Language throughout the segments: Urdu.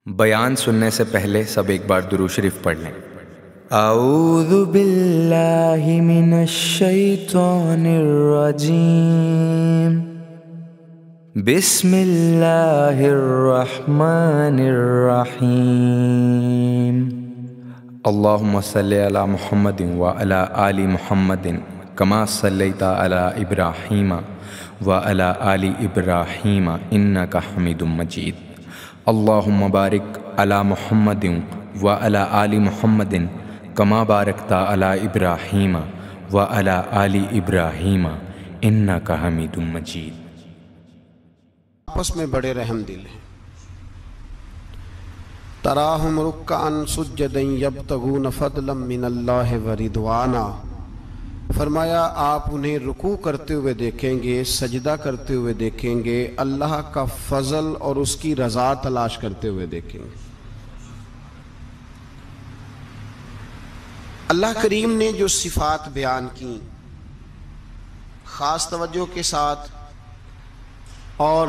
بیان سننے سے پہلے سب ایک بار درود شریف پڑھ لیں۔ اعوذ باللہ من الشیطان الرجیم، بسم اللہ الرحمن الرحیم، اللہم صلی علی محمد وعلی آل محمد کما صلیت علی ابراہیم وعلی آل ابراہیم انک حمید مجید، اللہم بارک علی محمد وعلی آل محمد کما بارکت علی ابراہیم وعلی آل ابراہیم انک حمید مجید۔ آپس میں بڑے رحم دل ہیں۔ تراہم رکعا سجدا یبتغون فضلا من اللہ ورضوانا، فرمایا آپ انہیں رکوع کرتے ہوئے دیکھیں گے، سجدہ کرتے ہوئے دیکھیں گے، اللہ کا فضل اور اس کی رضا تلاش کرتے ہوئے دیکھیں گے۔ اللہ کریم نے جو صفات بیان کی خاص توجہ کے ساتھ اور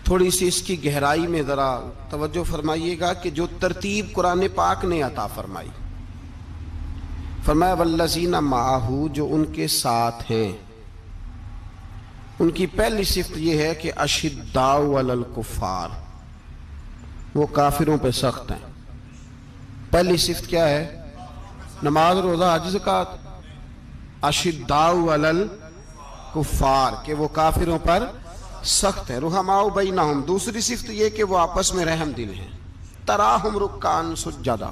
تھوڑی سی اس کی گہرائی میں ذرا توجہ فرمائیے گا کہ جو ترتیب قرآن پاک نے عطا فرمائی، فرمایا والذین معہ، جو ان کے ساتھ ہیں، ان کی پہلی صفت یہ ہے کہ اشداء علی الکفار، وہ کافروں پہ سخت ہیں۔ پہلی صفت کیا ہے؟ نماز، روزہ، حج، زکوٰۃ۔ اشداء علی الکفار، کہ وہ کافروں پر سخت ہے۔ رحماء بینہم، دوسری صفت یہ کہ وہ آپس میں رحم دل ہیں۔ تراہم رکعا سجدا،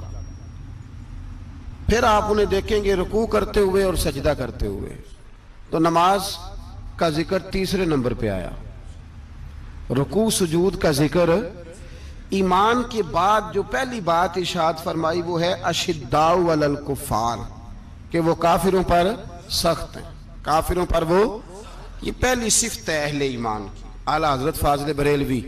پھر آپ انہیں دیکھیں گے رکوع کرتے ہوئے اور سجدہ کرتے ہوئے۔ تو نماز کا ذکر تیسرے نمبر پہ آیا، رکوع سجود کا ذکر۔ ایمان کے بعد جو پہلی بات ارشاد فرمائی وہ ہے اشداء علی الکفار، کہ وہ کافروں پر سخت ہیں، کافروں پر وہ، یہ پہلی صفت ہے اہل ایمان کی۔ اعلیٰ حضرت فاضل بریلوی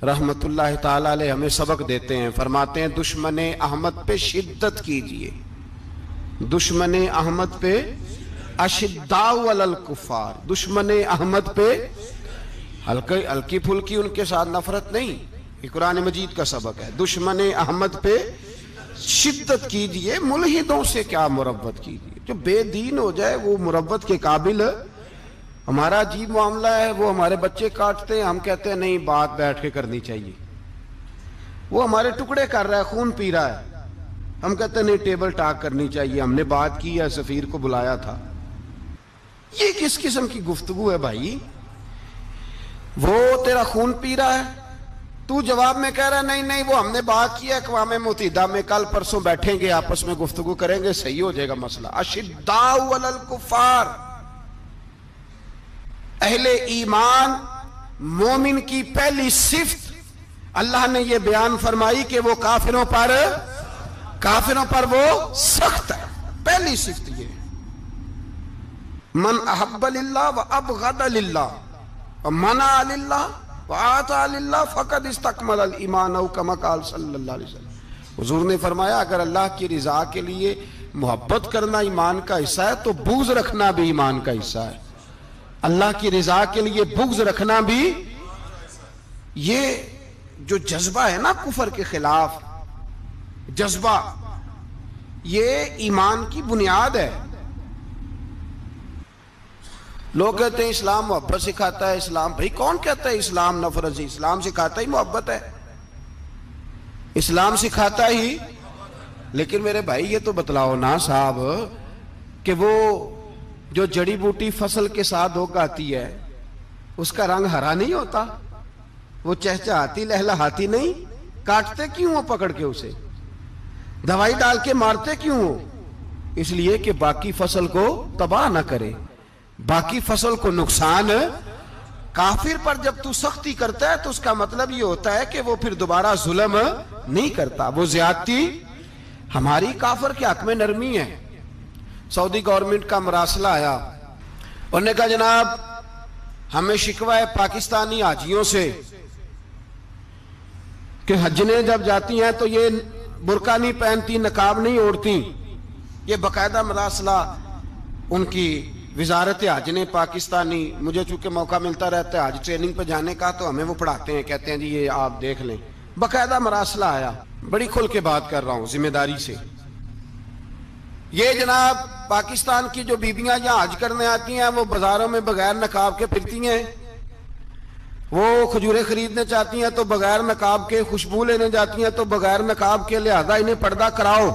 رحمت اللہ تعالی علیہ ہمیں سبق دیتے ہیں، فرماتے ہیں دشمن احمد پہ شدت کیجئے، دشمن احمد پہ اشداء علی الکفار، دشمن احمد پہ ہلکی پھلکی ان کے ساتھ نفرت نہیں، یہ قرآن مجید کا سبق ہے۔ دشمن احمد پہ شدت کیجئے، ملحدوں سے کیا مربت کیجئے، جو بے دین ہو جائے وہ مربت کے قابل۔ ہمارا عجیب معاملہ ہے، وہ ہمارے بچے کاٹتے ہیں، ہم کہتے ہیں نہیں بات بیٹھ کے کرنی چاہیے۔ وہ ہمارے ٹکڑے کر رہا ہے، خون پی رہا ہے، ہم کہتے ہیں نہیں ٹیبل ٹاک کرنی چاہیے، ہم نے بات کی ہے، سفیر کو بلایا تھا۔ یہ کس قسم کی گفتگو ہے بھائی؟ وہ تیرا خون پی رہا ہے، تو جواب میں کہہ رہا ہے نہیں وہ ہم نے بات کی ہے اقوام متحدہ میں، کل پرسوں بیٹھیں گے آپس میں گفتگو کریں گے، صحیح ہو جائے گا مسئلہ۔ اشداء علی الکفار، اہل ایمان مومن کی پہلی صفت اللہ نے یہ بیان فرمائی کہ وہ کافروں پر وہ سخت ہے۔ پہلی صفت یہ من احب للہ و ابغض للہ و منع للہ و آتا للہ فقد استکمل الایمان، او کما قال صلی اللہ علیہ وسلم۔ حضور نے فرمایا اگر اللہ کی رضا کے لیے محبت کرنا ایمان کا حصہ ہے تو بغض رکھنا بھی ایمان کا حصہ ہے۔ اللہ کی رضا کے لیے بغض رکھنا بھی، یہ جو جذبہ ہے نا کفر کے خلاف، جذبہ یہ ایمان کی بنیاد ہے۔ لوگ کہتے ہیں اسلام محبت سکھاتا ہے، اسلام، بھائی کون کہتا ہے اسلام نفرت سے؟ اسلام سکھاتا ہی محبت ہے، اسلام سکھاتا ہی۔ لیکن میرے بھائی یہ تو بتلاؤ نا صاحب کہ وہ جو جڑی بوٹی فصل کے ساتھ اگاتی ہے اس کا رنگ ہرا نہیں ہوتا، وہ چہچہاتی لہلہاتی نہیں، کاٹتے کیوں ہو پکڑ کے اسے؟ دوائی ڈال کے مارتے کیوں ہو؟ اس لیے کہ باقی فصل کو تباہ نہ کرے، باقی فصل کو نقصان۔ کافر پر جب تو سختی کرتا ہے تو اس کا مطلب یہ ہوتا ہے کہ وہ پھر دوبارہ ظلم نہیں کرتا، وہ زیادتی۔ ہماری کافر کے حق میں نرمی ہے۔ سعودی گورنمنٹ کا مراسلہ آیا، انہوں نے کہا جناب ہمیں شکوہ ہے پاکستانی حاجیوں سے کہ حجنے جب جاتی ہیں تو یہ برقع نہیں پہنتی، نقاب نہیں اوڑھتی۔ یہ باقاعدہ مراسلہ ان کی وزارت حج نے پاکستانی، مجھے چونکہ موقع ملتا رہتا ہے حج ٹریننگ پہ جانے کا، تو ہمیں وہ پڑھاتے ہیں، کہتے ہیں جی یہ آپ دیکھ لیں، باقاعدہ مراسلہ آیا. بڑی کھل کے بات کر رہا ہوں ذمہ داری سے. یہ جناب پاکستان کی جو بیبیاں یہاں حج کرنے آتی ہیں وہ بازاروں میں بغیر نقاب کے پھرتی ہیں. وہ کھجوریں خریدنے چاہتی ہیں تو بغیر نقاب کے، خوشبو لینے جاتی ہیں تو بغیر نقاب کے، لہذا انہیں پردہ کراؤ.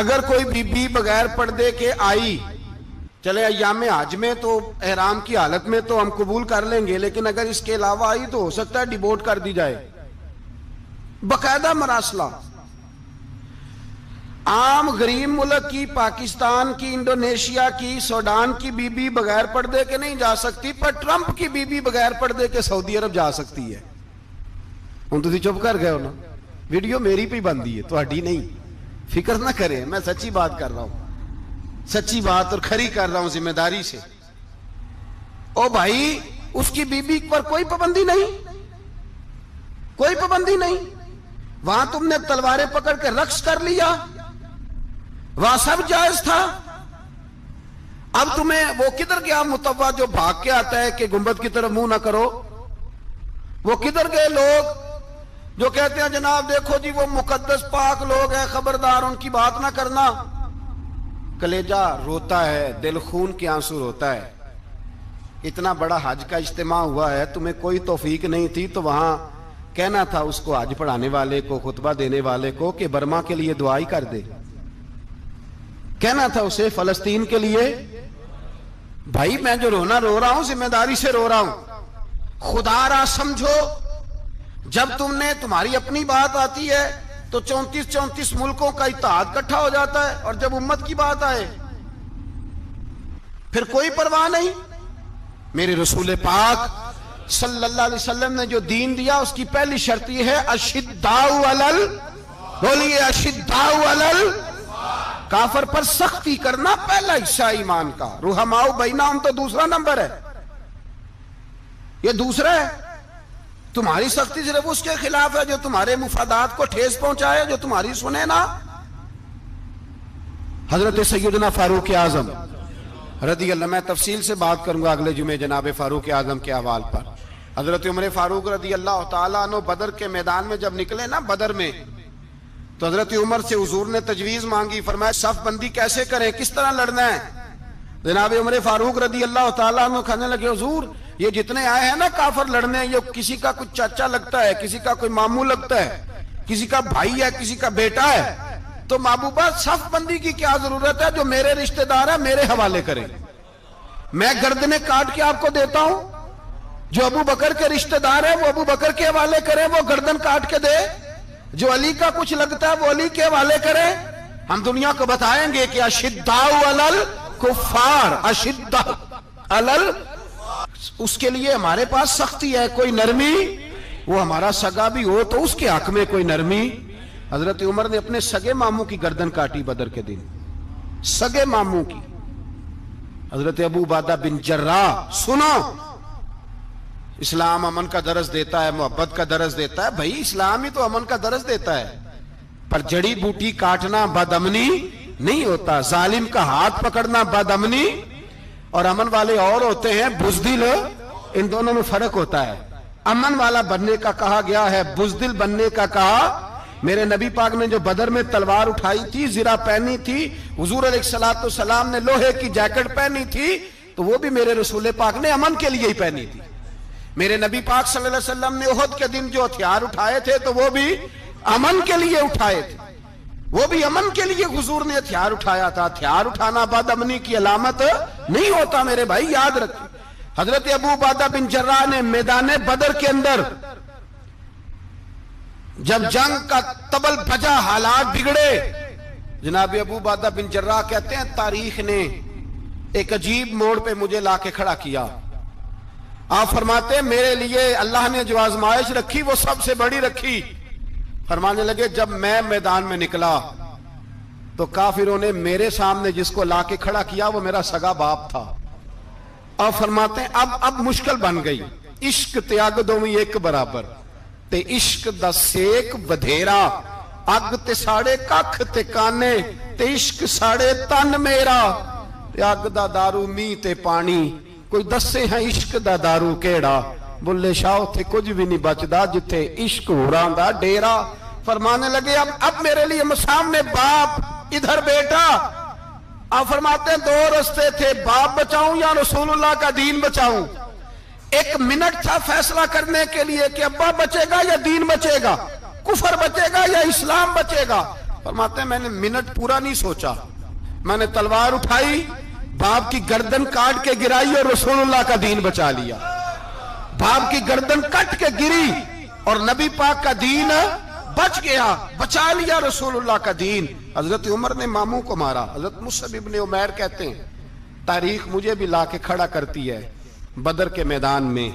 اگر کوئی بی بی بغیر پردے کے آئی، چلے ایام حج میں تو احرام کی حالت میں تو ہم قبول کر لیں گے، لیکن اگر اس کے علاوہ آئی تو ہو سکتا ہے ڈیبورٹ کر دی جائے. باقاعدہ مراسلہ. عام غریب ملک کی، پاکستان کی، انڈونیشیا کی، سوڈان کی بی بی بغیر پردے کے نہیں جا سکتی، پر ٹرمپ کی بی بی بغیر پردے کے سعودی عرب جا سکتی ہے. ہوں تسی چپ کر گئے ہو نا، ویڈیو میری پہ بندی ہے، تہاڈی نہیں. فکر نہ کریں، میں سچی بات کر رہا ہوں، سچی بات اور کھری کر رہا ہوں ذمہ داری سے. او بھائی، اس کی بی بی پر کوئی پابندی نہیں، کوئی پابندی نہیں. وہاں تم نے تلواریں پکڑ کے رقص کر لیا، وہاں سب جائز تھا. اب تمہیں وہ کدھر گیا متوا جو بھاگ کے آتا ہے کہ گنبد کی طرف منہ نہ کرو؟ وہ کدھر گئے لوگ جو کہتے ہیں جناب دیکھو جی وہ مقدس پاک لوگ ہیں، خبردار ان کی بات نہ کرنا؟ کلیجہ روتا ہے، دل خون کے آنسو روتا ہے. اتنا بڑا حج کا اجتماع ہوا ہے، تمہیں کوئی توفیق نہیں تھی تو وہاں کہنا تھا اس کو، حج پڑھانے والے کو، خطبہ دینے والے کو، کہ برما کے لیے دعائی کر دے. کہنا تھا اسے فلسطین کے لیے. بھائی میں جو رونا رو رہا ہوں ذمہ داری سے رو رہا ہوں. خدا را سمجھو، جب تم نے، تمہاری اپنی بات آتی ہے تو 34 ملکوں کا اتحاد اکٹھا ہو جاتا ہے، اور جب امت کی بات آئے پھر کوئی پرواہ نہیں. میرے رسول پاک صلی اللہ علیہ وسلم نے جو دین دیا اس کی پہلی شرط یہ ہے اشداء علل، بولیے اشداء علل کافر پر سختی کرنا پہلا حصہ ایمان کا. رحماء بینہم تو دوسرا نمبر ہے، یہ دوسرا ہے. تمہاری سختی صرف اس کے خلاف ہے جو تمہارے مفادات کو ٹھیس پہنچائے، جو تمہاری سنے نا. حضرت سیدنا فاروق اعظم رضی اللہ، میں تفصیل سے بات کروں گا اگلے جمعے جناب فاروق اعظم کے احوال پر. حضرت عمر فاروق رضی اللہ تعالیٰ عنہ بدر کے میدان میں جب نکلے نا، بدر میں، تو حضرت عمر سے حضور نے تجویز مانگی. فرمایا صف بندی کیسے کریں، کس طرح لڑنا ہے؟ جناب عمر فاروق رضی اللہ تعالیٰ عنہ کہنے لگے حضور یہ جتنے آئے ہیں نا کافر لڑنے، یہ کسی کا کچھ چاچا لگتا ہے، کسی کا کوئی ماموں لگتا ہے، کسی کا بھائی ہے، کسی کا بیٹا ہے، تو محبوبہ صف بندی کی کیا ضرورت ہے؟ جو میرے رشتہ دار ہے میرے حوالے کریں، میں گردنیں کاٹ کے آپ کو دیتا ہوں. جو ابو بکر کے رشتہ دار ہے وہ ابو بکر کے حوالے کریں، وہ گردن کاٹ کے دے. جو علی کا کچھ لگتا ہے وہ علی کے حوالے کریں. ہم دنیا کو بتائیں گے کہ اشداء علل کفار، اشداء علل، اس کے لیے ہمارے پاس سختی ہے، کوئی نرمی. وہ ہمارا سگا بھی ہو تو اس کے حق میں کوئی نرمی. حضرت عمر نے اپنے سگے ماموں کی گردن کاٹی بدر کے دن، سگے ماموں کی. حضرت ابو عبیدہ بن جراح، سنو، اسلام امن کا درس دیتا ہے، محبت کا درس دیتا ہے. بھائی اسلام ہی تو امن کا درس دیتا ہے، پر جڑی بوٹی کاٹنا بدامنی نہیں ہوتا. ظالم کا ہاتھ پکڑنا بدامنی، اور امن والے اور ہوتے ہیں بزدل، ان دونوں میں فرق ہوتا ہے. امن والا بننے کا کہا گیا ہے، بزدل بننے کا کہا. میرے نبی پاک نے جو بدر میں تلوار اٹھائی تھی، زرہ پہنی تھی، حضور علیہ السلام نے لوہے کی جیکٹ پہنی تھی، تو وہ بھی میرے رسول پاک نے امن کے لیے ہی پہنی تھی. میرے نبی پاک صلی اللہ علیہ وسلم نے احد کے دن جو ہتھیار اٹھائے تھے تو وہ بھی امن کے لیے اٹھائے تھے، وہ بھی امن کے لیے حضور نے ہتھیار اٹھایا تھا. ہتھیار اٹھانا بد امنی کی علامت نہیں ہوتا میرے بھائی، یاد رکھیں. حضرت ابو عبیدہ بن جراح نے میدان بدر کے اندر جب جنگ کا تبل بجا، حالات بگڑے، جناب ابو عبیدہ بن جراح کہتے ہیں تاریخ نے ایک عجیب موڑ پہ مجھے لا کے کھڑا کیا. آپ فرماتے ہیں میرے لیے اللہ نے جو آزمائش رکھی وہ سب سے بڑی رکھی. فرمانے لگے جب میں میدان میں نکلا تو کافروں نے میرے سامنے جس کو لا کے کھڑا کیا وہ میرا سگا باپ تھا. اور فرماتے ہیں اب مشکل بن گئی. عشق تیاگ دوویں ایک برابر، تے عشق دا سیک ودھیرا، اگ تے ساڑے ککھ تے کانے، تے عشق ساڑے تن میرا، تے اگ دا دارو می تے پانی، کوئی دسے ہیں عشق دا دارو کیڑا، بلے شاہ اتھے کچھ بھی نہیں بچدا جتھے عشق حوران دا ڈیرا. فرمانے لگے اب میرے لیے سامنے باپ ادھر بیٹا. آپ فرماتے ہیں دو رستے تھے, باپ بچاؤں یا رسول اللہ کا دین بچاؤں. ایک منٹ تھا فیصلہ کرنے کے لیے کہ ابا بچے گا یا دین بچے گا, کفر بچے گا یا اسلام بچے گا. فرماتے ہیں میں نے منٹ پورا نہیں سوچا, میں نے تلوار اٹھائی, باپ کی گردن کاٹ کے گرائی اور رسول اللہ کا دین بچا لیا. باپ کی گردن کٹ کے گری اور نبی پاک کا دین بچ گیا, بچا لیا رسول اللہ کا دین. حضرت عمر نے ماموں کو مارا. حضرت مصعب ابن عمیر کہتے ہیں تاریخ مجھے بھی لا کے کھڑا کرتی ہے, بدر کے میدان میں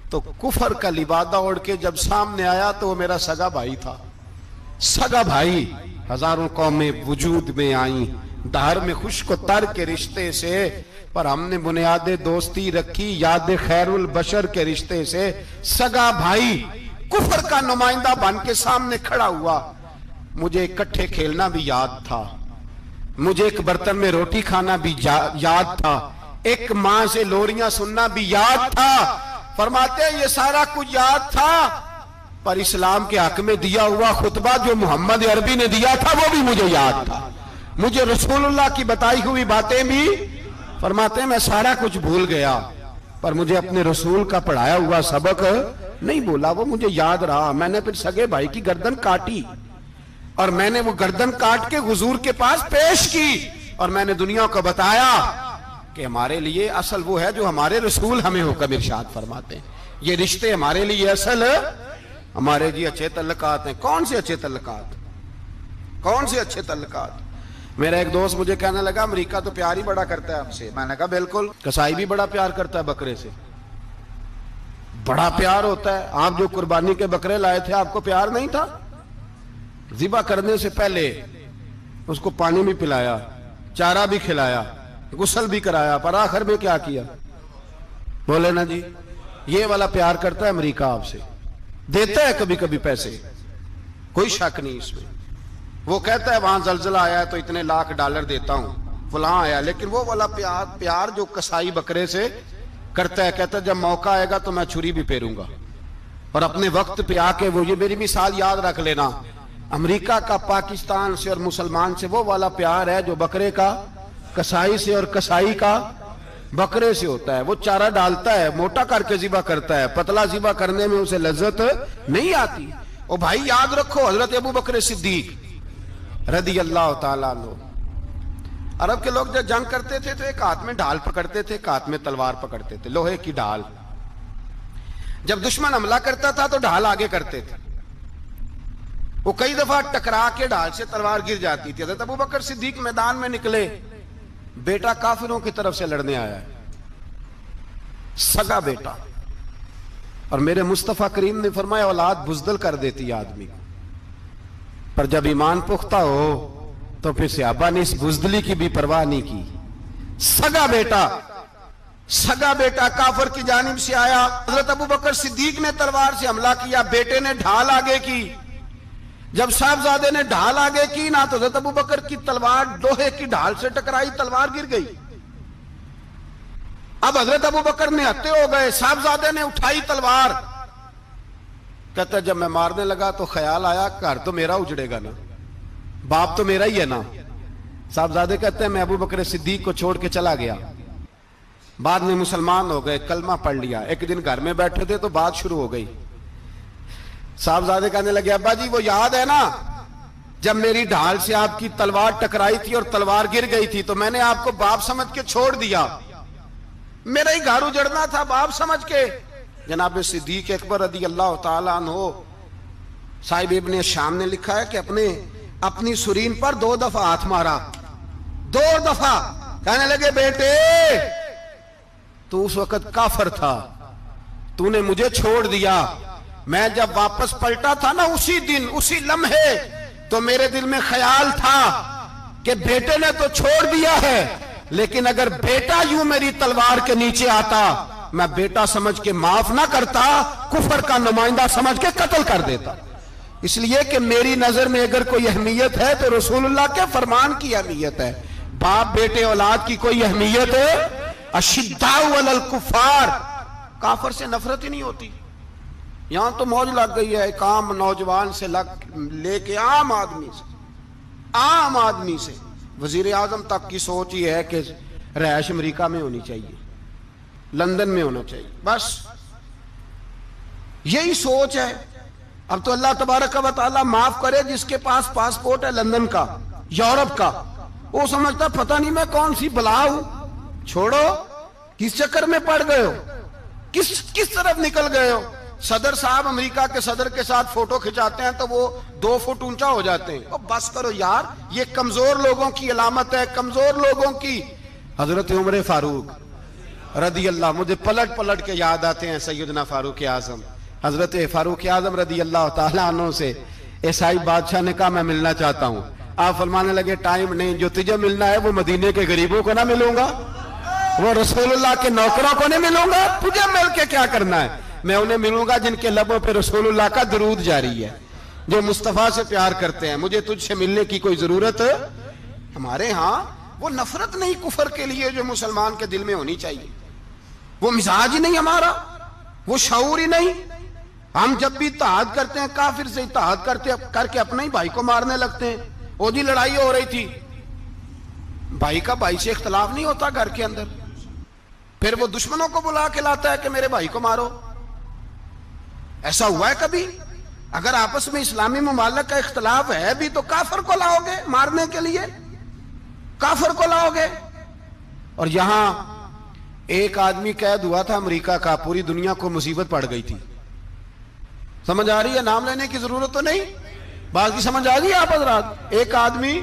تو کفر کا لبادہ اوڑھ کے جب سامنے آیا تو وہ میرا سگا بھائی تھا. سگا بھائی, ہزاروں قومیں وجود میں آئیں دہر میں خشک و تر کے رشتے سے, پر ہم نے بنیاد دوستی رکھی یاد خیر البشر کے رشتے سے. سگا بھائی کفر کا نمائندہ بن کے سامنے کھڑا ہوا. مجھے اکٹھے کھیلنا بھی یاد تھا, مجھے ایک برتن میں روٹی کھانا بھی یاد تھا, ایک ماں سے لوریاں سننا بھی یاد تھا. فرماتے ہیں یہ سارا کچھ یاد تھا, پر اسلام کے حق میں دیا ہوا خطبہ جو محمد عربی نے دیا تھا وہ بھی مجھے یاد تھا. مجھے رسول اللہ کی بتائی ہوئی باتیں بھی, فرماتے ہیں میں سارا کچھ بھول گیا, پر مجھے اپنے رسول کا پڑھایا ہوا سبق نہیں بولا, وہ مجھے یاد رہا. میں نے پھر سگے بھائی کی گردن کاٹی اور میں نے وہ گردن کاٹ کے حضور کے پاس پیش کی, اور میں نے دنیا کو بتایا کہ ہمارے لیے اصل وہ ہے جو ہمارے رسول ہمیں حکم ارشاد فرماتے ہیں. یہ رشتے ہمارے لیے اصل ہمارے جی اچھے تعلقات ہیں. کون سے اچھے تعلقات, کون سے اچھے تعلقات؟ میرا ایک دوست مجھے کہنے لگا امریکہ تو پیار ہی بڑا کرتا ہے ہم سے. میں نے کہا بالکل, کسائی بھی بڑا پیار کرتا ہے بکرے سے, بڑا پیار ہوتا ہے. آپ جو قربانی کے بکرے لائے تھے آپ کو پیار نہیں تھا؟ ذبح کرنے سے پہلے اس کو پانی بھی پلایا, چارہ بھی کھلایا, غسل بھی کرایا, پر آخر میں کیا کیا؟ بولے نا جی. یہ والا پیار کرتا ہے امریکہ آپ سے, دیتا ہے کبھی کبھی پیسے, کوئی شک نہیں اس میں. وہ کہتا ہے وہاں زلزلہ آیا ہے تو اتنے لاکھ ڈالر دیتا ہوں, فلاں آیا, لیکن وہ والا پیار جو کسائی بکرے سے کرتا ہے, کہتا ہے جب موقع آئے گا تو میں چھری بھی پھیروں گا, اور اپنے وقت پہ آ کے وہ, یہ میری مثال یاد رکھ لینا, امریکہ کا پاکستان سے اور مسلمان سے وہ والا پیار ہے جو بکرے کا کسائی سے اور کسائی کا بکرے سے ہوتا ہے. وہ چارہ ڈالتا ہے, موٹا کر کے ذبح کرتا ہے, پتلا ذبح کرنے میں اسے لذت نہیں آتی. او بھائی یاد رکھو حضرت ابو بکر صدیق رضی اللہ تعالیٰ عنہ, عرب کے لوگ جب جنگ کرتے تھے تو ایک ہاتھ میں ڈھال پکڑتے تھے, ایک ہاتھ میں تلوار پکڑتے تھے, لوہے کی ڈھال. جب دشمن حملہ کرتا تھا تو ڈھال آگے کرتے تھے. وہ کئی دفعہ ٹکرا کے ڈھال سے تلوار گر جاتی تھی. حضرت ابو بکر صدیق میدان میں نکلے, بیٹا کافروں کی طرف سے لڑنے آیا ہے, سگا بیٹا, اور میرے مصطفیٰ کریم نے فرمایا اولاد بزدل کر دیتی آدمی کو, پر جب ایمان پختہ ہو تو پھر صحابہ نے اس بزدلی کی بھی پرواہ نہیں کی. سگا بیٹا کافر کی جانب سے آیا, حضرت ابو بکر صدیق نے تلوار سے حملہ کیا, بیٹے نے ڈھال آگے کی. جب صاحبزادے نے ڈھال آگے کی نا تو حضرت ابو بکر کی تلوار لوہے کی ڈھال سے ٹکرائی, تلوار گر گئی. اب حضرت ابو بکر نے ہتے ہو گئے, صاحبزادے نے اٹھائی تلوار. کہتا جب میں مارنے لگا تو خیال آیا گھر تو میرا اجڑے گا نا, باپ تو میرا ہی ہے نا. صاحبزادے کہتے ہیں میں ابو بکر صدیق کو چھوڑ کے چلا گیا. بعد میں مسلمان ہو گئے, کلمہ پڑھ لیا. ایک دن گھر میں بیٹھے تھے تو بات شروع ہو گئی. صاحبزادے کہنے لگے ابا جی وہ یاد ہے نا جب میری ڈھال سے آپ کی تلوار ٹکرائی تھی اور تلوار گر گئی تھی تو میں نے آپ کو باپ سمجھ کے چھوڑ دیا, میرا ہی گھر اجڑنا تھا باپ سمجھ کے. جناب صدیق اکبر رضی اللہ تعالیٰ عنہ صاحب ابن شام نے لکھا ہے کہ اپنی سرین پر 2 دفعہ ہاتھ مارا, 2 دفعہ. کہنے لگے بیٹے تو اس وقت کافر تھا, تو نے مجھے چھوڑ دیا. میں جب واپس پلٹا تھا نا اسی دن اسی لمحے تو میرے دل میں خیال تھا کہ بیٹے نے تو چھوڑ دیا ہے, لیکن اگر بیٹا یوں میری تلوار کے نیچے آتا میں بیٹا سمجھ کے معاف نہ کرتا, کفر کا نمائندہ سمجھ کے قتل کر دیتا. اس لیے کہ میری نظر میں اگر کوئی اہمیت ہے تو رسول اللہ کے فرمان کی اہمیت ہے, باپ بیٹے اولاد کی کوئی اہمیت ہے. اشداء علی الکفار, کافر سے نفرت ہی نہیں ہوتی. یہاں تو موج لگ گئی ہے ایک عام نوجوان سے لے کے عام آدمی سے وزیر اعظم تک کی سوچ یہ ہے کہ رہائش امریکہ میں ہونی چاہیے, لندن میں ہونا چاہیے, بس یہی سوچ ہے. اب تو اللہ تبارک و تعالیٰ معاف کرے جس کے پاس پاسپورٹ ہے لندن کا, یورپ کا, وہ سمجھتا پتہ نہیں میں کون سی بلا ہوں. چھوڑو, کس چکر میں پڑ گئے ہو, کس طرف نکل گئے ہو. صدر صاحب امریکہ کے صدر کے ساتھ فوٹو کھچاتے ہیں تو وہ 2 فٹ اونچا ہو جاتے ہیں. بس کرو یار, یہ کمزور لوگوں کی علامت ہے, کمزور لوگوں کی. حضرت عمر فاروق رضی اللہ, مجھے پلٹ کے یاد آتے ہیں سیدنا فاروق اعظم. حضرت فاروق اعظم رضی اللہ تعالیٰ عنہ سے عیسائی بادشاہ نے کہا میں ملنا چاہتا ہوں. آپ فرمانے لگے ٹائم نہیں, جو تجھے ملنا ہے وہ مدینے کے غریبوں کو نہ ملوں گا, وہ رسول اللہ کے نوکروں کو نہیں ملوں گا. تجھے مل کے کیا کرنا ہے؟ میں انہیں ملوں گا جن کے لبوں پہ رسول اللہ کا درود جاری ہے, جو مصطفیٰ سے پیار کرتے ہیں. مجھے تجھ سے ملنے کی کوئی ضرورت. ہمارے ہاں وہ نفرت نہیں کفر کے لیے جو مسلمان کے دل میں ہونی چاہیے, وہ مزاج ہی نہیں ہمارا, وہ شعور ہی نہیں. ہم جب بھی اتحاد کرتے ہیں کافر سے اتحاد کر کے اپنے ہی بھائی کو مارنے لگتے ہیں. وہ جی لڑائی ہو رہی تھی, بھائی کا بھائی سے اختلاف نہیں ہوتا گھر کے اندر, پھر وہ دشمنوں کو بلا کے لاتا ہے کہ میرے بھائی کو مارو. ایسا ہوا ہے کبھی؟ اگر آپس میں اسلامی ممالک کا اختلاف ہے بھی تو کافر کو لاؤ گے مارنے کے لیے, کافر کو لاؤ گے. اور یہاں ایک آدمی قید ہوا تھا امریکہ کا, پوری دنیا کو مصیبت پڑ گئی تھی. سمجھ آ رہی ہے؟ نام لینے کی ضرورت تو نہیں, بات کی سمجھ آ گئی آپ حضرات. ایک آدمی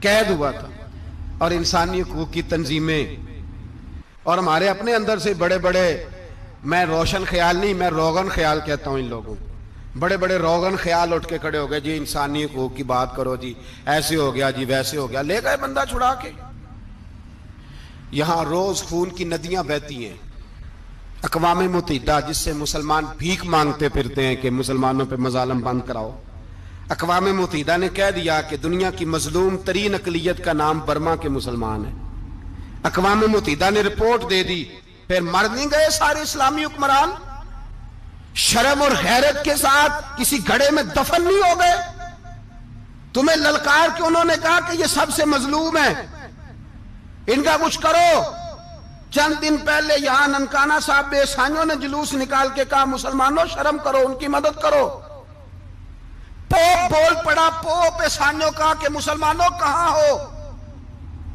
قید ہوا تھا اور انسانی حقوق کی تنظیمیں اور ہمارے اپنے اندر سے بڑے بڑے, میں روشن خیال نہیں, میں روغن خیال کہتا ہوں ان لوگوں, بڑے بڑے روغن خیال اٹھ کے کھڑے ہو گئے, جی انسانی حقوق کی بات کرو, جی ایسے ہو گیا, جی ویسے ہو گیا. لے گئے بندہ چھڑا کے. یہاں روز خون کی ندیاں بہتی ہیں. اقوام متحدہ جس سے مسلمان بھیک مانگتے پھرتے ہیں کہ مسلمانوں پہ مظالم بند کراؤ, اقوام متحدہ نے کہہ دیا کہ دنیا کی مظلوم ترین اقلیت کا نام برما کے مسلمان ہے. اقوام متحدہ نے رپورٹ دے دی, پھر مر نہیں گئے سارے اسلامی حکمران؟ شرم اور غیرت کے ساتھ کسی گھڑے میں دفن نہیں ہو گئے؟ تمہیں للکار کے انہوں نے کہا کہ یہ سب سے مظلوم ہے, ان کا کچھ کرو. چند دن پہلے یہاں ننکانہ صاحب بے سانیوں نے جلوس نکال کے کہا مسلمانوں شرم کرو, ان کی مدد کرو. پوپ بول پڑا, پوپ ایسانیوں کہا کہ مسلمانوں کہاں ہو,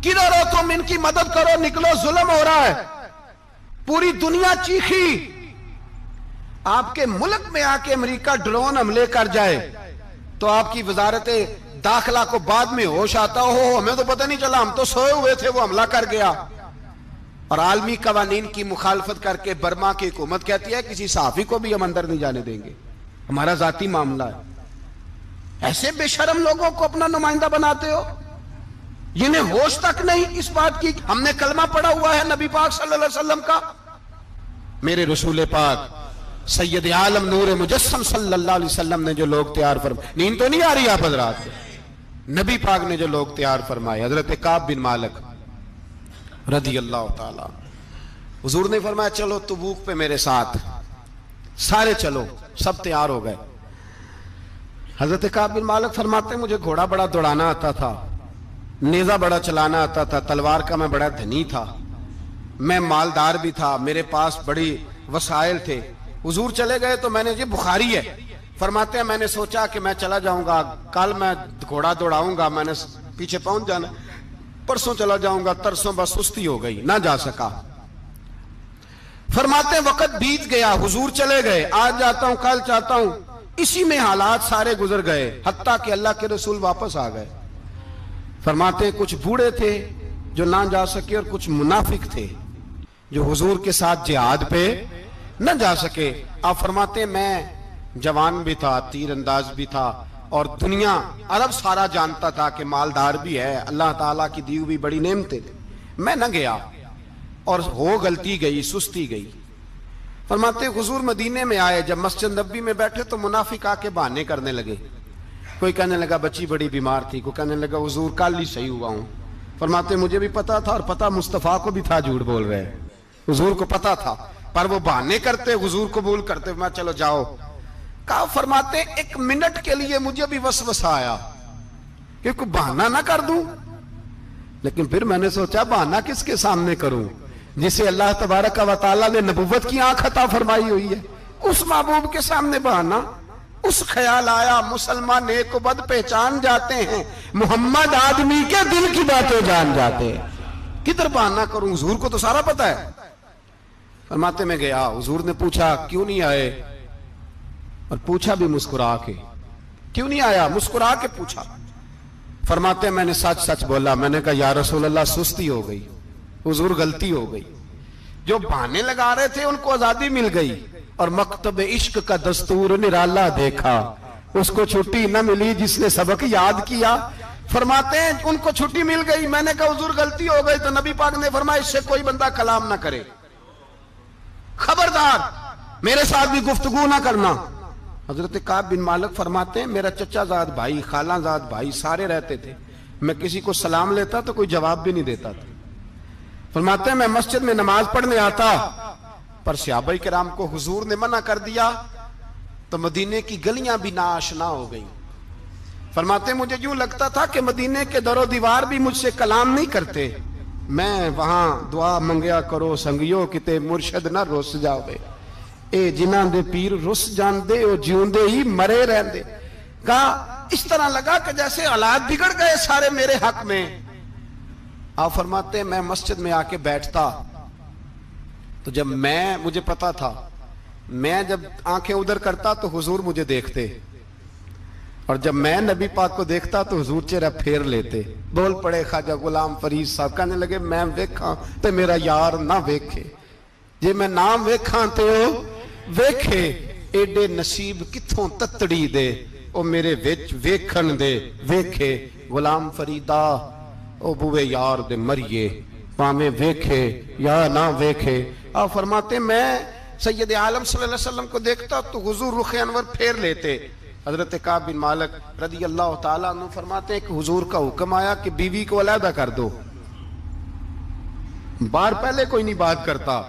کدھر ہو تم, ان کی مدد کرو, نکلو, ظلم ہو رہا ہے. پوری دنیا چیخی. آپ کے ملک میں آ کے امریکہ ڈرون حملے کر جائے تو آپ کی وزارت داخلہ کو بعد میں ہوش آتا ہو, ہمیں تو پتہ نہیں چلا, ہم تو سوئے ہوئے تھے, وہ حملہ کر گیا. اور عالمی قوانین کی مخالفت کر کے برما کی حکومت کہتی ہے کسی صحافی کو بھی ہم اندر نہیں جانے دیں گے, ہمارا ذاتی معاملہ ہے. ایسے بے شرم لوگوں کو اپنا نمائندہ بناتے ہو, جنہیں ہوش تک نہیں اس بات کی. ہم نے کلمہ پڑھا ہوا ہے نبی پاک صلی اللہ علیہ وسلم کا, میرے رسول پاک سید عالم نور مجسم صلی اللہ علیہ وسلم نے جو لوگ تیار فرمائے. نیند تو نہیں آ رہی آپ حضرات؟ نبی پاک نے جو لوگ تیار فرمائے, حضرت کعب بن مالک رضی اللہ تعالیٰ, حضور نے فرمایا چلو تبوک پہ میرے ساتھ, سارے چلو, سب تیار ہو گئے. حضرت کعب بن مالک فرماتے ہیں مجھے گھوڑا بڑا دوڑانا آتا تھا, نیزہ بڑا چلانا آتا تھا, تلوار کا میں بڑا دھنی تھا, میں مالدار بھی تھا, میرے پاس بڑی وسائل تھے. حضور چلے گئے تو میں نے, یہ بخاری ہے, فرماتے ہیں میں نے سوچا کہ میں چلا جاؤں گا, کل میں گھوڑا دوڑاؤں گا, میں نے پیچھے پہنچ جانا, پرسوں چلا جاؤں گا, ترسوں بس سستی ہو گئی, نہ جا سکا. فرماتے ہیں وقت بیت گیا, حضور چلے گئے, آج جاتا ہوں کل چاہتا ہوں, اسی میں حالات سارے گزر گئے, حتیٰ کہ اللہ کے رسول واپس آ گئے. فرماتے ہیں کچھ بوڑھے تھے جو نہ جا سکے, اور کچھ منافق تھے جو حضور کے ساتھ جہاد پہ نہ جا سکے. آپ فرماتے ہیں میں جوان بھی تھا, تیر انداز بھی تھا, اور دنیا عرب سارا جانتا تھا کہ مالدار بھی ہے, اللہ تعالیٰ کی دی ہوئی بڑی نعمتیں تھے, میں نہ گیا, اور ہو غلطی گئی, سستی گئی. فرماتے حضور مدینے میں آئے, جب مسجد نبوی میں بیٹھے تو منافق آ کے بہانے کرنے لگے. کوئی کہنے لگا بچی بڑی بیمار تھی, کوئی کہنے لگا حضور کل ہی صحیح ہوا ہوں. فرماتے مجھے بھی پتا تھا, اور پتا مصطفیٰ کو بھی تھا جھوٹ بول رہے, حضور کو پتا تھا, پر وہ بہانے کرتے حضور قبول کرتے، میں چلو جاؤ. کہا فرماتے ایک منٹ کے لیے مجھے بھی وسوسہ آیا کہ کوئی بہانہ نہ کر دوں، لیکن پھر میں نے سوچا بہانہ کس کے سامنے کروں جسے اللہ تبارک و تعالیٰ نے نبوت کی آنکھ عطا فرمائی ہوئی ہے، اس محبوب کے سامنے بہانہ. اس خیال آیا مسلمان نیک و بد پہچان جاتے ہیں، محمد آدمی کے دل کی باتیں جان جاتے ہیں، کدھر بہانہ کروں، حضور کو تو سارا پتہ ہے. فرماتے میں گیا، حضور نے پوچھا کیوں نہیں آئے، اور پوچھا بھی مسکرا کے، کیوں نہیں آیا، مسکرا کے پوچھا. فرماتے میں نے سچ سچ بولا. میں نے کہا یا رسول اللہ سستی ہو گئی، حضور غلطی ہو گئی. جو بہانے لگا رہے تھے ان کو آزادی مل گئی، اور مکتب عشق کا دستور نرالا دیکھا، اس کو چھٹی نہ ملی جس نے سبق یاد کیا. فرماتے ہیں ان کو چھٹی مل گئی. میں نے کہا حضور غلطی ہو گئی، تو نبی پاک نے فرمایا اس سے کوئی بندہ کلام نہ کرے، خبردار میرے ساتھ بھی گفتگو نہ کرنا. حضرت کعب بن مالک فرماتے ہیں میرا چچا زاد بھائی، خالہ زاد بھائی سارے رہتے تھے، میں کسی کو سلام لیتا تو کوئی جواب بھی نہیں دیتا تھا. فرماتے ہیں میں مسجد میں نماز پڑھنے آتا، پر صحابہ کرام کو حضور نے منع کر دیا تو مدینے کی گلیاں بھی ناآشنا ہو گئیں. فرماتے ہیں مجھے یوں لگتا تھا کہ مدینے کے در و دیوار بھی مجھ سے کلام نہیں کرتے. میں وہاں دعا منگیا کرو سنگیو کتے مرشد نہ رس جاوے، اے جنہاں دے پیر رس جاندے او جیوندے ہی مرے رہندے. کہا اس طرح لگا کہ جیسے حالات بگڑ گئے سارے میرے حق میں. آپ فرماتے ہیں میں مسجد میں آ کے بیٹھتا تو جب مجھے پتا تھا میں جب آنکھیں ادھر کرتا تو حضور مجھے دیکھتے، اور جب میں نبی پاک کو دیکھتا تو حضور چہرہ پھیر لیتے. بول پڑے خواجہ غلام فرید صاحب، کہنے لگے میں ویکھاں تے میرا یار نہ ویکھے، جے میں نام ویکھاں تے او ویکھے. ایڈے نصیب کتھوں تتڑی دے او میرے وچ ویکھن دے ویکھے. غلام فریدہ او بوے یار دے مریے، پامیں ویکھے یا نہ ویکھے. آپ فرماتے میں سید عالم صلی اللہ علیہ وسلم کو دیکھتا تو حضور رخ انور پھیر لیتے. حضرت کعب بن مالک رضی اللہ تعالیٰ عنہ فرماتے ہیں کہ حضور کا حکم آیا کہ بیوی کو علیحدہ کر دو. بار پہلے کوئی نہیں بات کرتا،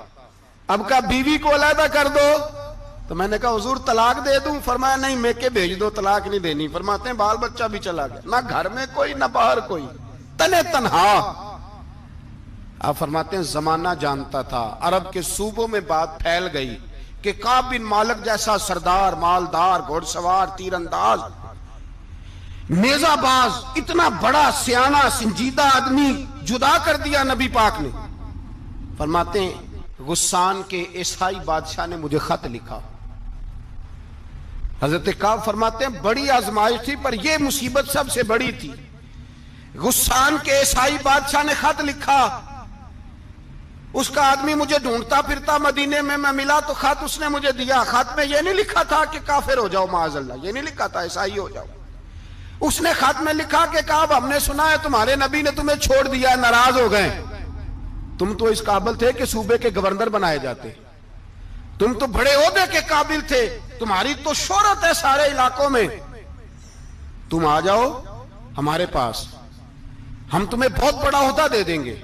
اب کہا بیوی کو علیحدہ کر دو. تو میں نے کہا حضور طلاق دے دوں؟ فرمایا نہیں میکے بھیج دو، طلاق نہیں دینی. فرماتے ہیں بال بچہ بھی چلا گیا، نہ گھر میں کوئی نہ باہر کوئی، تنے تنہا. آپ فرماتے ہیں زمانہ جانتا تھا، عرب کے صوبوں میں بات پھیل گئی کہ کعب بن مالک جیسا سردار، مالدار، گھوڑ سوار، تیر انداز، نیزہ باز، اتنا بڑا سیانہ سنجیدہ آدمی جدا کر دیا نبی پاک نے. فرماتے ہیں غسان کے عیسائی بادشاہ نے مجھے خط لکھا. حضرت کعب فرماتے ہیں بڑی آزمائش تھی پر یہ مصیبت سب سے بڑی تھی. غسان کے عیسائی بادشاہ نے خط لکھا، اس کا آدمی مجھے ڈھونڈتا پھرتا مدینے میں، میں ملا تو خط اس نے مجھے دیا. خط میں یہ نہیں لکھا تھا کہ کافر ہو جاؤ معاذ اللہ، یہ نہیں لکھا تھا عیسائی ہو جاؤ. اس نے خط میں لکھا کہ کعب ہم نے سنا ہے تمہارے نبی نے تمہیں چھوڑ دیا ہے، ناراض ہو گئے. تم تو اس قابل تھے کہ صوبے کے گورنر بنائے جاتے، تم تو بڑے عہدے کے قابل تھے، تمہاری تو شہرت ہے سارے علاقوں میں، تم آ جاؤ ہمارے پاس، ہم تمہیں بہت بڑا عہدہ دے دیں گے.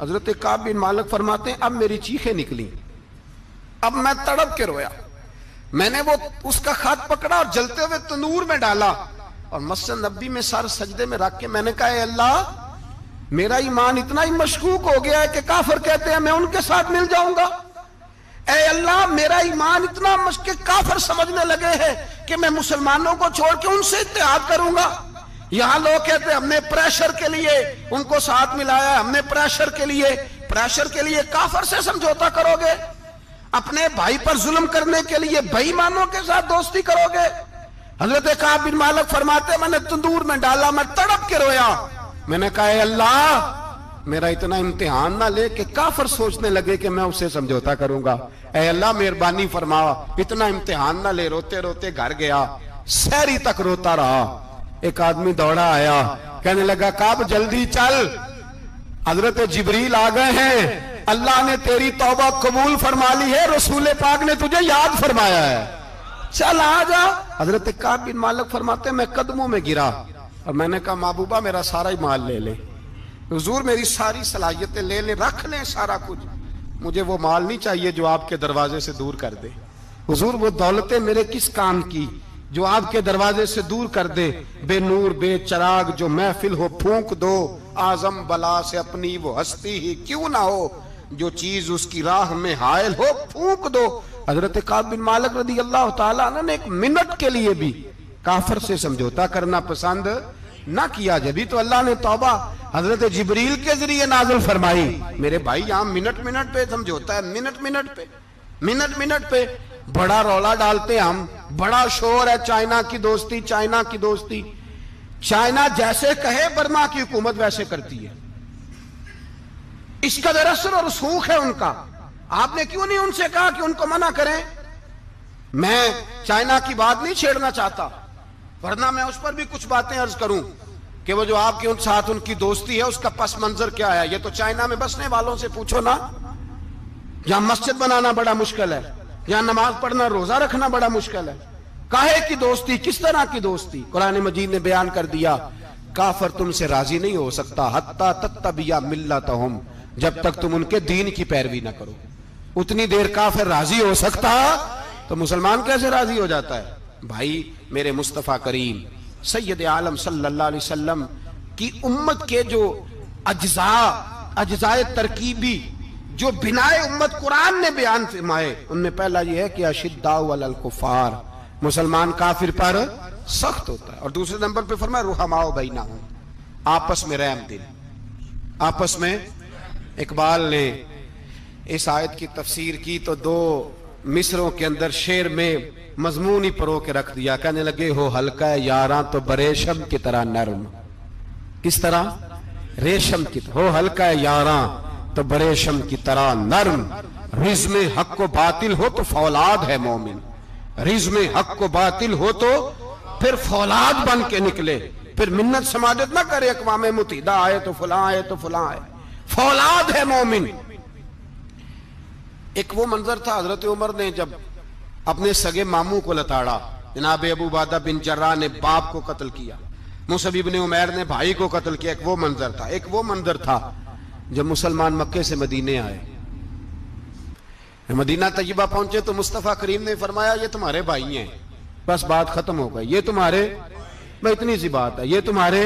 حضرت کعب بن مالک فرماتے ہیں اب میری چیخیں نکلی، اب میں تڑپ کے رویا. میں نے وہ اس کا خط پکڑا اور جلتے ہوئے تنور میں ڈالا اور مسجد نبی میں سر سجدے میں رکھ کے میں نے کہا اے اللہ میرا ایمان اتنا ہی مشکوک ہو گیا ہے کہ کافر کہتے ہیں میں ان کے ساتھ مل جاؤں گا. اے اللہ میرا ایمان اتنا کافر سمجھنے لگے ہیں کہ میں مسلمانوں کو چھوڑ کے ان سے اتحاد کروں گا. یہاں لوگ کہتے ہیں ہم نے پریشر کے لیے ان کو ساتھ ملایا ہے، ہم نے پریشر کے لیے کافر سے سمجھوتا کرو گے، اپنے بھائی پر ظلم کرنے کے لیے بے ایمانوں کے ساتھ دوستی کرو گے. حضرت کعب بن مالک فرماتے ہیں میں نے تندور میں ڈالا، میں تڑپ کے رویا. میں نے کہا اے اللہ میرا اتنا امتحان نہ لے کہ کافر سوچنے لگے کہ میں اسے سمجھوتا کروں گا. اے اللہ مہربانی فرما اتنا امتحان نہ لے. روتے روتے گھر گیا، سحری تک روتا رہا. ایک آدمی دوڑا آیا، کہنے لگا کعب جلدی چل، حضرت جبریل آ گئے ہیں، اللہ نے تیری توبہ قبول فرما لی ہے، رسول پاک نے تجھے یاد فرمایا ہے، چل آ جا. حضرت کعب بن مالک فرماتے ہیں میں قدموں میں گرا اور میں نے کہا محبوبہ میرا سارا ہی مال لے لے، حضور میری ساری صلاحیتیں لے لیں، رکھ لیں سارا کچھ، مجھے وہ مال نہیں چاہیے جو آپ کے دروازے سے دور کر دے. حضور وہ دولتیں میرے کس کام کی جو آپ کے دروازے سے دور کر دے. بے نور بے چراغ جو محفل ہو پھونک دو, اعظم بلا سے اپنی وہ ہستی ہی کیوں نہ ہو, جو چیز اس کی راہ میں حائل ہو پھونک دو. حضرت کعب بن مالک رضی اللہ تعالیٰ عنہ نے ایک منٹ کے لیے بھی کافر سے سمجھوتا کرنا پسند نہ کیا. جبھی تو اللہ نے توبہ حضرت جبریل کے ذریعے نازل فرمائی. میرے بھائی یہاں منٹ پہ سمجھوتا ہے, منٹ پہ بڑا رولا ڈالتے ہم, بڑا شور ہے چائنا کی دوستی, چائنا کی دوستی. چائنا جیسے کہے برما کی حکومت ویسے کرتی ہے. اس کا اثر اور رسوخ ہے ان کا. آپ نے کیوں نہیں ان سے کہا کہ ان کو منع کریں؟ میں چائنا کی بات نہیں چھیڑنا چاہتا, ورنہ میں اس پر بھی کچھ باتیں عرض کروں کہ وہ جو آپ کے ان ساتھ ان کی دوستی ہے اس کا پس منظر کیا ہے. یہ تو چائنا میں بسنے والوں سے پوچھو نا, جہاں مسجد بنانا بڑا مشکل ہے, جہاں نماز پڑھنا روزہ رکھنا بڑا مشکل ہے. کاہے کی دوستی, کس طرح کی دوستی؟ قرآن مجید نے بیان کر دیا, کافر تم سے راضی نہیں ہو سکتا حتی تتبع ملتہم, جب تک تم ان کے دین کی پیروی نہ کرو. اتنی دیر کافر راضی ہو سکتا تو مسلمان کیسے راضی ہو جاتا ہے؟ بھائی میرے مصطفیٰ کریم سید عالم صلی اللہ علیہ وسلم کی امت کے جو اجزاء ترکیبی جو بنائے امت قرآن نے بیان فرمائے, ان میں پہلا یہ ہے کہ اشداء علی الکفار, مسلمان کافر پر سخت ہوتا ہے. اور دوسرے نمبر پہ فرمایا رحماء بینہم, آپس میں رحم دل, آپس میں. اقبال نے اس آیت کی تفسیر کی تو دو مصروں کے اندر شعر میں مضمون ہی پرو کے رکھ دیا. کہنے لگے ہو ہلکا یاراں تو بریشم کی طرح نرم. کس طرح؟ ریشم کی طرح. ہو ہلکا یاراں تو بریشم کی طرح نرم, رزم حق و باطل ہو تو فولاد ہے مومن. رزم حق و باطل ہو تو پھر فولاد بن کے نکلے, پھر منت سماجت نہ کرے اقوام متحدہ آئے تو فلاں آئے تو فلاں آئے, فولاد ہے مومن. ایک وہ منظر تھا حضرت عمر نے جب اپنے سگے ماموں کو لتاڑا, جناب ابو عبیدہ بن جراح نے باپ کو قتل کیا, مصعب بن عمیر نے بھائی کو قتل کیا. ایک وہ منظر تھا. ایک وہ منظر تھا جب مسلمان مکے سے مدینے آئے, مدینہ طیبہ پہنچے تو مصطفیٰ کریم نے فرمایا یہ تمہارے بھائی ہیں, بس بات ختم ہو گئی. یہ تمہارے, میں اتنی سی بات ہے, یہ تمہارے,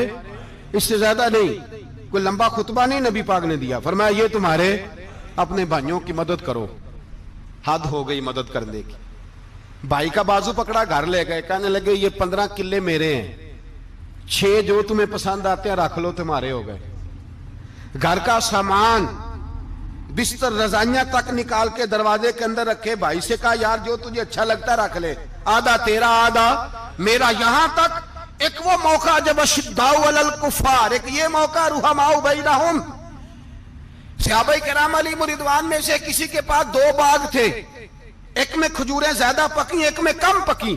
اس سے زیادہ نہیں. کوئی لمبا خطبہ نہیں نبی پاک نے دیا. فرمایا یہ تمہارے, اپنے بھائیوں کی مدد کرو. حد ہو گئی مدد کرنے کی. بھائی کا بازو پکڑا, گھر لے گئے, کہنے لگے یہ 15 کلے میرے ہیں, 6 جو تمہیں پسند آتے ہیں رکھ لو, تمہارے ہو گئے. گھر کا سامان بستر رضائیاں تک نکال کے دروازے کے اندر رکھے. بھائی سے کہا یار جو تجھے اچھا لگتا ہے رکھ لے, آدھا تیرا آدھا میرا. یہاں تک ایک وہ موقع جب اشداء علی الکفار, ایک یہ موقع رحماء بینہم. صحابہ کرام علیہم رضوان میں سے کسی کے پاس 2 باغ تھے, ایک میں کھجوریں زیادہ پکی, ایک میں کم پکی.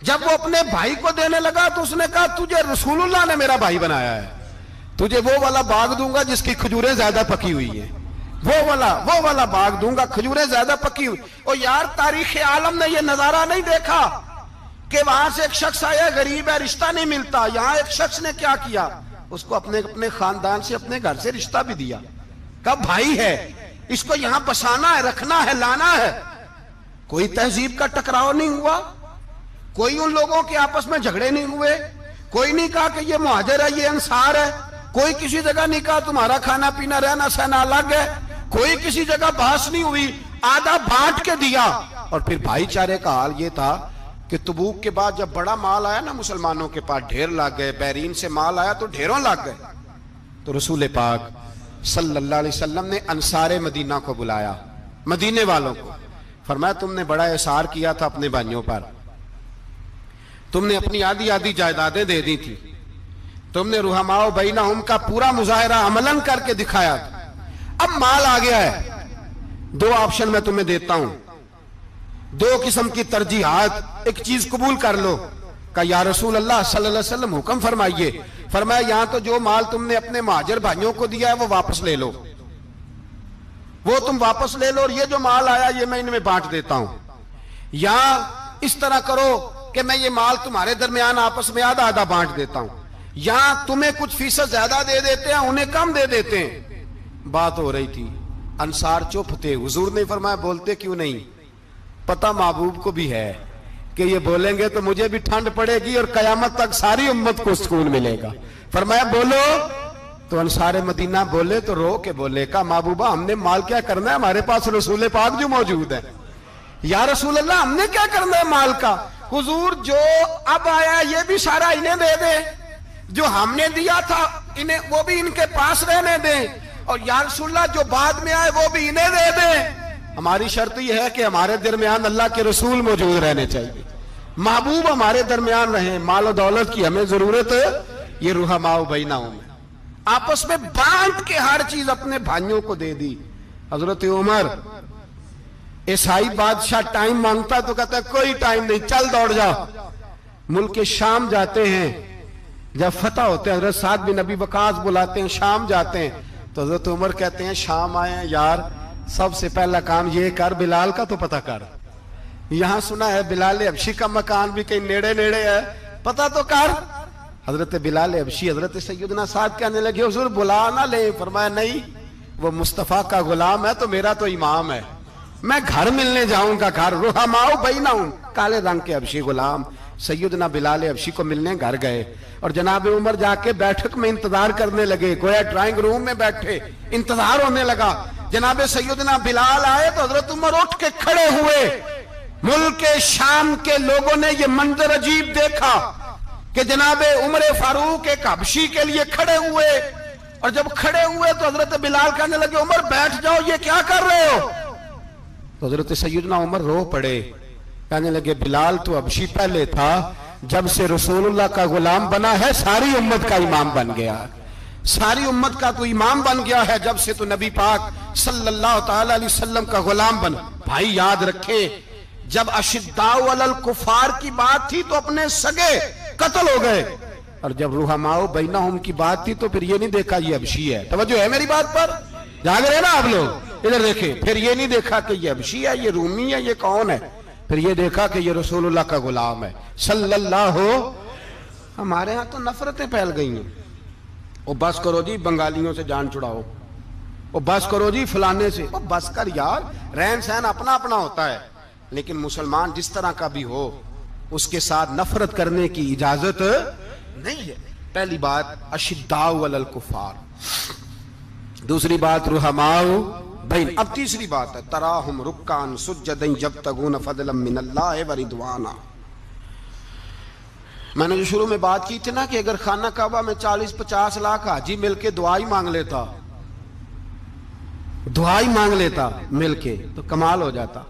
جب وہ اپنے بھائی کو دینے لگا تو اس نے کہا تجھے رسول اللہ نے میرا بھائی بنایا ہے, تجھے وہ والا باغ دوں گا جس کی کھجوریں زیادہ پکی ہوئی ہیں, وہ والا باغ دوں گا, کھجوریں زیادہ پکی ہوئی. اور یار تاریخ عالم نے یہ نظارہ نہیں دیکھا کہ وہاں سے ایک شخص آیا غریب ہے, رشتہ نہیں ملتا. یہاں ایک شخص نے کیا کیا, اس کو اپنے خاندان سے, اپنے گھر سے رشتہ بھی دیا. کہا بھائی ہے, اس کو یہاں بسانا ہے, رکھنا ہے, لانا ہے. کوئی تہذیب کا ٹکراؤ نہیں ہوا, کوئی ان لوگوں کے آپس میں جھگڑے نہیں ہوئے, کوئی نہیں کہا کہ یہ مہاجر ہے یہ انصار ہے, کوئی کسی جگہ نہیں کہا تمہارا کھانا پینا رہنا سہنا الگ ہے, کوئی کسی جگہ بحث نہیں ہوئی, آدھا بانٹ کے دیا. اور پھر بھائی چارے کا حال یہ تھا کہ تبوک کے بعد جب بڑا مال آیا نا مسلمانوں کے پاس, ڈھیر لگ گئے, بیرین سے مال آیا تو ڈھیروں لگ گئے. تو رسول پاک صلی اللہ علیہ وسلم نے انصار مدینہ کو بلایا, مدینے والوں کو. فرمایا تم نے بڑا احسار کیا تھا اپنے بھائیوں پر, تم نے اپنی آدھی جائیدادیں دے دی تھی, تم نے رحماء بینہم کا پورا مظاہرہ عملاً کر کے دکھایا تھا. اب مال آ گیا ہے, 2 آپشن میں تمہیں دیتا ہوں, 2 قسم کی ترجیحات, ایک چیز قبول کر لو. کہ یا رسول اللہ صلی اللہ علیہ وسلم حکم فرمائیے. فرمایا یہاں تو جو مال تم نے اپنے مہاجر بھائیوں کو دیا ہے وہ واپس لے لو, وہ تم واپس لے لو, اور یہ جو مال آیا یہ میں ان میں بانٹ دیتا ہوں. یا اس طرح کرو کہ میں یہ مال تمہارے درمیان آپس میں آدھا بانٹ دیتا ہوں, یا تمہیں کچھ فیصد زیادہ دے دیتے ہیں, انہیں کم دے دیتے ہیں. بات ہو رہی تھی انصار چپ تھے. حضور نے فرمایا بولتے کیوں نہیں؟ پتہ محبوب کو بھی ہے کہ یہ بولیں گے تو مجھے بھی ٹھنڈ پڑے گی اور قیامت تک ساری امت کو سکون ملے گا. فرمایا بولو. تو انصار مدینہ بولے تو رو کے بولے کہا محبوبہ ہم نے مال کیا کرنا ہے, ہمارے پاس رسول پاک جو موجود ہے. یا رسول اللہ ہم نے کیا کرنا ہے مال کا؟ حضور جو اب آیا یہ بھی سارا انہیں دے دے, جو ہم نے دیا تھا انہیں وہ بھی ان کے پاس رہنے دیں, اور یا رسول اللہ جو بعد میں آئے وہ بھی انہیں دے دیں. ہماری شرط یہ ہے کہ ہمارے درمیان اللہ کے رسول موجود رہنے چاہیے, محبوب ہمارے درمیان رہیں. مال و دولت کی ہمیں ضرورت ہے, یہ رحماء بینہم ہے. آپس میں بانٹ کے ہر چیز اپنے بھائیوں کو دے دی. حضرت عمر عیسائی بادشاہ ٹائم مانگتا تو کہتا ہے کوئی ٹائم نہیں, چل دوڑ جا. ملک شام جاتے ہیں, جب فتح ہوتے ہیں حضرت سعد بن ابی وقاص بلاتے ہیں, شام جاتے ہیں تو حضرت عمر کہتے ہیں شام آئے ہیں یار, سب سے پہلا کام یہ کر بلال کا تو پتہ کر. یہاں سنا ہے بلال حبشی کا مکان بھی کہیں نیڑے نیڑے ہے, پتہ تو کر. حضرت بلال حبشی حضرت سیدنا سعد کہنے لگے حضور بلا نہ لیں. فرمایا نہیں, وہ مصطفیٰ کا غلام ہے تو میرا تو امام ہے, میں گھر ملنے جاؤں گا. گھر رحماء بینہم, کالے رنگ کے حبشی غلام سیدنا بلال حبشی کو ملنے گھر گئے, اور جناب عمر جا کے بیٹھک میں انتظار کرنے لگے, گویا ڈرائنگ روم میں بیٹھے انتظار ہونے لگا. جناب سیدنا بلال آئے تو حضرت عمر اٹھ کے کھڑے ہوئے. ملک شام کے لوگوں نے یہ منظر عجیب دیکھا کہ جناب عمر فاروق ایک حبشی کے لیے کھڑے ہوئے, اور جب کھڑے ہوئے تو حضرت بلال کہنے لگے عمر بیٹھ جاؤ, یہ کیا کر رہے ہو؟ تو حضرت سیدنا عمر رو پڑے, کہنے لگے بلال تو حبشی پہلے تھا, جب سے رسول اللہ کا غلام بنا ہے ساری امت کا امام بن گیا, ساری امت کا تو امام بن گیا ہے جب سے تو نبی پاک صلی اللہ تعالی علیہ وسلم کا غلام بنا. بھائی یاد رکھیں, جب اشداء علی الکفار کی بات تھی تو اپنے سگے قتل ہو گئے, اور جب رحماء بینہم کی بات تھی تو پھر یہ نہیں دیکھا یہ حبشی ہے. توجہ ہے میری بات پر؟ جاگ رہے نا آپ لوگ؟ ادھر دیکھیں, پھر یہ نہیں دیکھا کہ یہ حبشی ہے, یہ رومی ہے, یہ کون ہے, پھر یہ دیکھا کہ یہ رسول اللہ کا غلام ہے صلی اللہ ہو. ہمارے ہاں تو نفرتیں پھیل گئی ہیں, وہ بس کرو جی بنگالیوں سے جان چھڑاؤ, وہ بس کرو جی فلانے سے, وہ بس کر یار, رہن سہن اپنا اپنا ہوتا ہے, لیکن مسلمان جس طرح کا بھی ہو اس کے ساتھ نفرت کرنے کی اجازت نہیں ہے. پہلی بات اشداء علی الکفار, دوسری بات رحماء بین. اب تیسری بات ہے تراہم رکعا سجدا یبتغون فضلا من اللہ ورضوانا. میں نے جو شروع میں بات کی تھی نا کہ اگر خانہ کعبہ میں 40-50 لاکھ حاجی مل کے دعائی مانگ لیتا, دعائی مانگ لیتا مل کے, تو کمال ہو جاتا.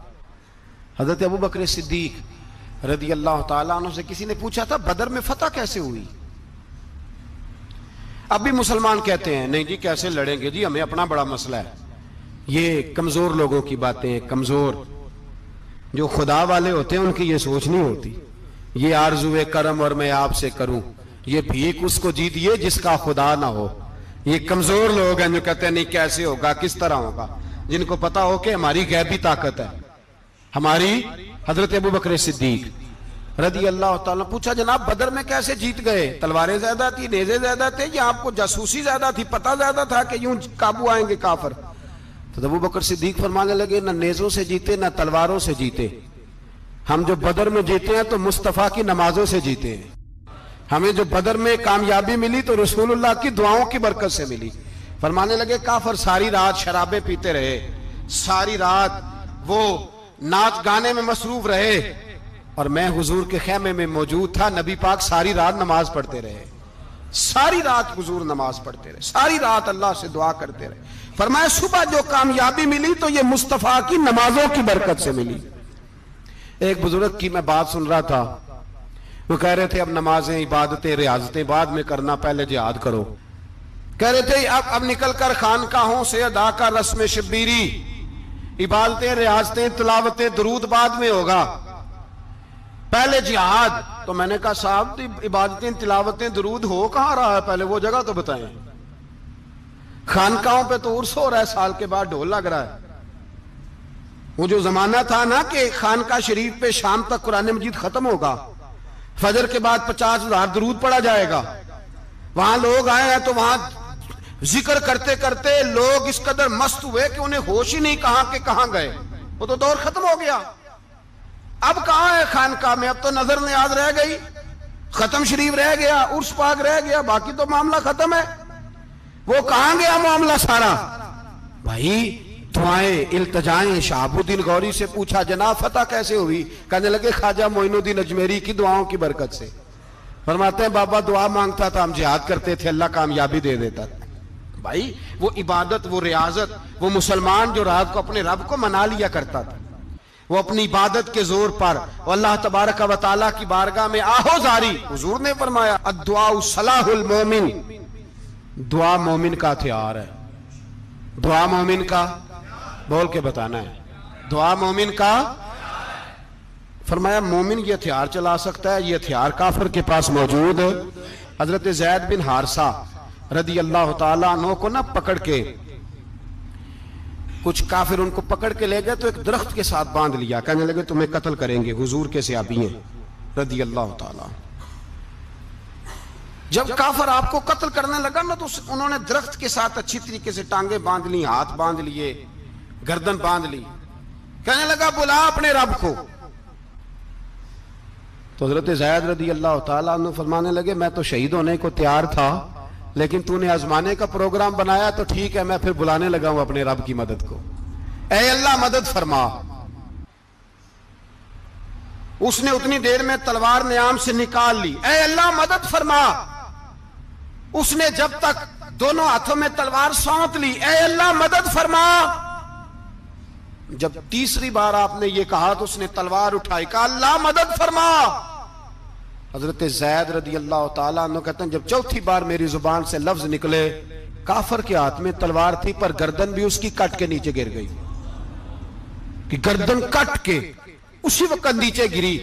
حضرت ابو بکر صدیق رضی اللہ تعالیٰ عنہ سے کسی نے پوچھا تھا بدر میں فتح کیسے ہوئی؟ اب بھی مسلمان کہتے ہیں نہیں جی کیسے لڑیں گے جی, ہمیں اپنا بڑا مسئلہ ہے. یہ کمزور لوگوں کی باتیں, کمزور جو خدا والے ہوتے ہیں ان کی یہ سوچ نہیں ہوتی. یہ آرزو کرم اور میں آپ سے کروں, یہ بھیک اس کو جیتیے جس کا خدا نہ ہو. یہ کمزور لوگ ہیں جو کہتے ہیں نہیں کیسے ہوگا, کس طرح ہوگا, جن کو پتا ہو کہ ہماری غیبی طاقت ہے. ہماری حضرت ابو بکر صدیق رضی اللہ تعالیٰ پوچھا جناب بدر میں کیسے جیت گئے؟ تلواریں زیادہ تھی, نیزے زیادہ تھے, یا آپ کو جاسوسی زیادہ تھی, پتہ زیادہ تھا کہ یوں قابو آئیں گے کافر؟ تو ابو بکر صدیق فرمانے لگے نہ نیزوں سے جیتے نہ تلواروں سے جیتے, ہم جو بدر میں جیتے ہیں تو مصطفیٰ کی نمازوں سے جیتے ہیں. ہمیں جو بدر میں کامیابی ملی تو رسول اللہ کی دعاؤں کی برکت سے ملی. فرمانے لگے کافر ساری رات شرابیں پیتے رہے, ساری رات وہ ناچ گانے میں مصروف رہے, اور میں حضور کے خیمے میں موجود تھا, نبی پاک ساری رات نماز پڑھتے رہے, ساری رات حضور نماز پڑھتے رہے, ساری رات اللہ سے دعا کرتے رہے. فرمایا صبح جو کامیابی ملی تو یہ مصطفیٰ کی نمازوں کی برکت سے ملی. ایک بزرگ کی میں بات سن رہا تھا, وہ کہہ رہے تھے اب نمازیں عبادتیں ریاضتیں بعد میں کرنا, پہلے جہاد کرو. کہہ رہے تھے اب نکل کر خانقاہوں سے ادا کا رسم شبیری, عبادتیں ریاضتیں تلاوتیں درود بعد میں ہوگا, پہلے جہاد. تو میں نے کہا صاحب عبادتیں تلاوتیں درود ہو کہاں رہا ہے, پہلے وہ جگہ تو بتائیں. خانقاہوں پہ تو عرس ہو رہا ہے, سال کے بعد ڈھول لگ رہا ہے. وہ جو زمانہ تھا نا کہ خانقاہ شریف پہ شام تک قرآن مجید ختم ہوگا, فجر کے بعد 50,000 درود پڑھا جائے گا, وہاں لوگ آئے ہیں تو وہاں ذکر کرتے کرتے لوگ اس قدر مست ہوئے کہ انہیں ہوش ہی نہیں کہاں کہ کہاں گئے. وہ تو دور ختم ہو گیا. اب کہاں ہے خانقاہ میں؟ اب تو نظر نیاز رہ گئی، ختم شریف رہ گیا، عرس پاک رہ گیا، باقی تو معاملہ ختم ہے. وہ کہاں گیا معاملہ سارا؟ بھائی دعائیں التجائیں. شہاب الدین غوری سے پوچھا جناب فتح کیسے ہوئی؟ کہنے لگے خواجہ معین الدین اجمیری کی دعاؤں کی برکت سے. فرماتے ہیں بابا دعا مانگتا تھا، ہم جہاد کرتے تھے، اللہ کامیابی دے دیتا تھا. بھائی وہ عبادت، وہ ریاضت، وہ مسلمان جو رات کو اپنے رب کو منا لیا کرتا تھا، وہ اپنی عبادت کے زور پر اللہ تبارک و تعالیٰ کی بارگاہ میں آہو زاری. حضور نے فرمایا الدعاء صلاح المومن، دعا مومن کا ہتھیار ہے. دعا مومن کا، بول کے بتانا ہے، دعا مومن کا. فرمایا مومن یہ ہتھیار چلا سکتا ہے، یہ ہتھیار کافر کے پاس موجود ہے. حضرت زید بن حارثہ رضی اللہ تعالیٰ عنہ کو نہ پکڑ کے کچھ کافر ان کو پکڑ کے لے گئے تو ایک درخت کے ساتھ باندھ لیا. کہنے لگے تمہیں قتل کریں گے، حضور کے صحابی ہیں رضی اللہ تعالیٰ. جب کافر آپ کو قتل کرنے لگا نا تو انہوں نے درخت کے ساتھ اچھی طریقے سے ٹانگیں باندھ لی، ہاتھ باندھ لیے، گردن باندھ لی. کہنے لگا بلا اپنے رب کو. تو حضرت زید رضی اللہ تعالیٰ عنہ فرمانے لگے میں تو شہید ہونے کو تیار تھا، لیکن تو نے آزمانے کا پروگرام بنایا تو ٹھیک ہے، میں پھر بلانے لگا ہوں اپنے رب کی مدد کو. اے اللہ مدد فرما. اس نے اتنی دیر میں تلوار نیام سے نکال لی. اے اللہ مدد فرما. اس نے جب تک دونوں ہاتھوں میں تلوار سونت لی. اے اللہ مدد فرما. جب تیسری بار آپ نے یہ کہا تو اس نے تلوار اٹھائی، کہا اللہ مدد فرما. حضرت زید رضی اللہ تعالیٰ عنہ کہتے ہیں جب چوتھی بار میری زبان سے لفظ نکلے، کافر کے ہاتھ میں تلوار تھی پر گردن بھی اس کی کٹ کے نیچے گر گئی، کہ گردن کٹ کے اسی وقت نیچے گری.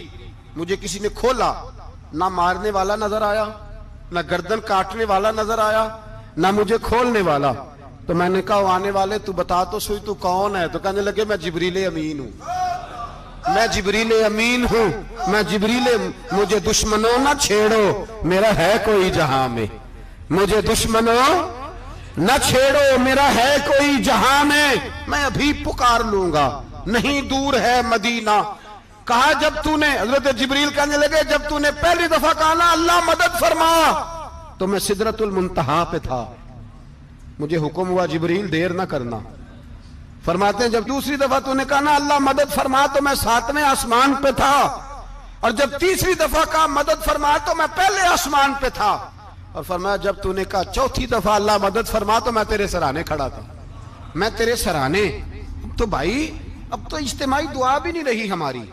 مجھے کسی نے کھولا، نہ مارنے والا نظر آیا، نہ گردن کاٹنے والا نظر آیا، نہ مجھے کھولنے والا. تو میں نے کہا آنے والے تو بتا تو سوئی تو کون ہے؟ تو کہنے لگے میں جبریل امین ہوں، میں جبریل امین ہوں، میں جبریل. مجھے دشمنوں نہ چھیڑو، میرا ہے کوئی جہاں میں. مجھے دشمنوں نہ چھیڑو، میرا ہے کوئی جہاں میں ابھی پکار لوں گا، نہیں دور ہے مدینہ. کہا جب تو نے، حضرت جبریل کہنے لگے جب تو نے پہلی دفعہ کہا نا اللہ مدد فرما تو میں سدرۃ المنتہا پہ تھا، مجھے حکم ہوا جبریل دیر نہ کرنا. فرماتے ہیں جب دوسری دفعہ تو نے کہا نا اللہ مدد فرما تو میں 7ویں آسمان پہ تھا، اور جب تیسری دفعہ کہا مدد فرما تو میں پہلے آسمان پہ تھا. اور فرمایا جب تو نے کہا چوتھی دفعہ اللہ مدد فرما تو میں تیرے سرانے کھڑا تھا، میں تیرے سرانے. تو بھائی اب تو اجتماعی دعا بھی نہیں رہی ہماری،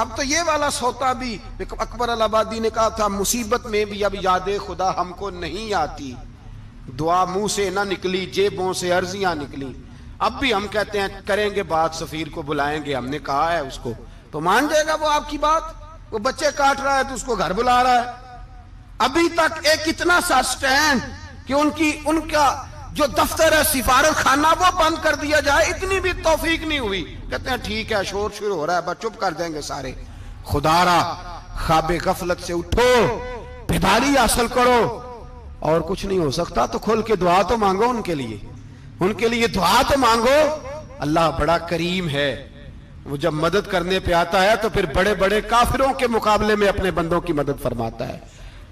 اب تو یہ والا سوتا بھی. اکبر الآبادی نے کہا تھا مصیبت میں بھی اب یاد خدا ہم کو نہیں آتی، دعا منہ سے نہ نکلی جیبوں سے عرضیاں نکلی. اب بھی ہم کہتے ہیں کریں گے بات، سفیر کو بلائیں گے، ہم نے کہا ہے اس کو تو مان جائے گا وہ آپ کی بات. وہ بچے کاٹ رہا ہے تو اس کو گھر بلا رہا ہے. ابھی تک ایک اتنا سا سٹینڈ کہ ان کا جو دفتر ہے سفارت خانہ وہ بند کر دیا جائے، اتنی بھی توفیق نہیں ہوئی. کہتے ہیں ٹھیک ہے شور شروع ہو رہا ہے بس چپ کر دیں گے سارے. خدا را خواب غفلت سے اٹھو، بیداری حاصل کرو. اور کچھ نہیں ہو سکتا تو کھول کے دعا تو مانگو ان کے لیے دعا تو مانگو. اللہ بڑا کریم ہے، وہ جب مدد کرنے پہ آتا ہے تو پھر بڑے بڑے کافروں کے مقابلے میں اپنے بندوں کی مدد فرماتا ہے.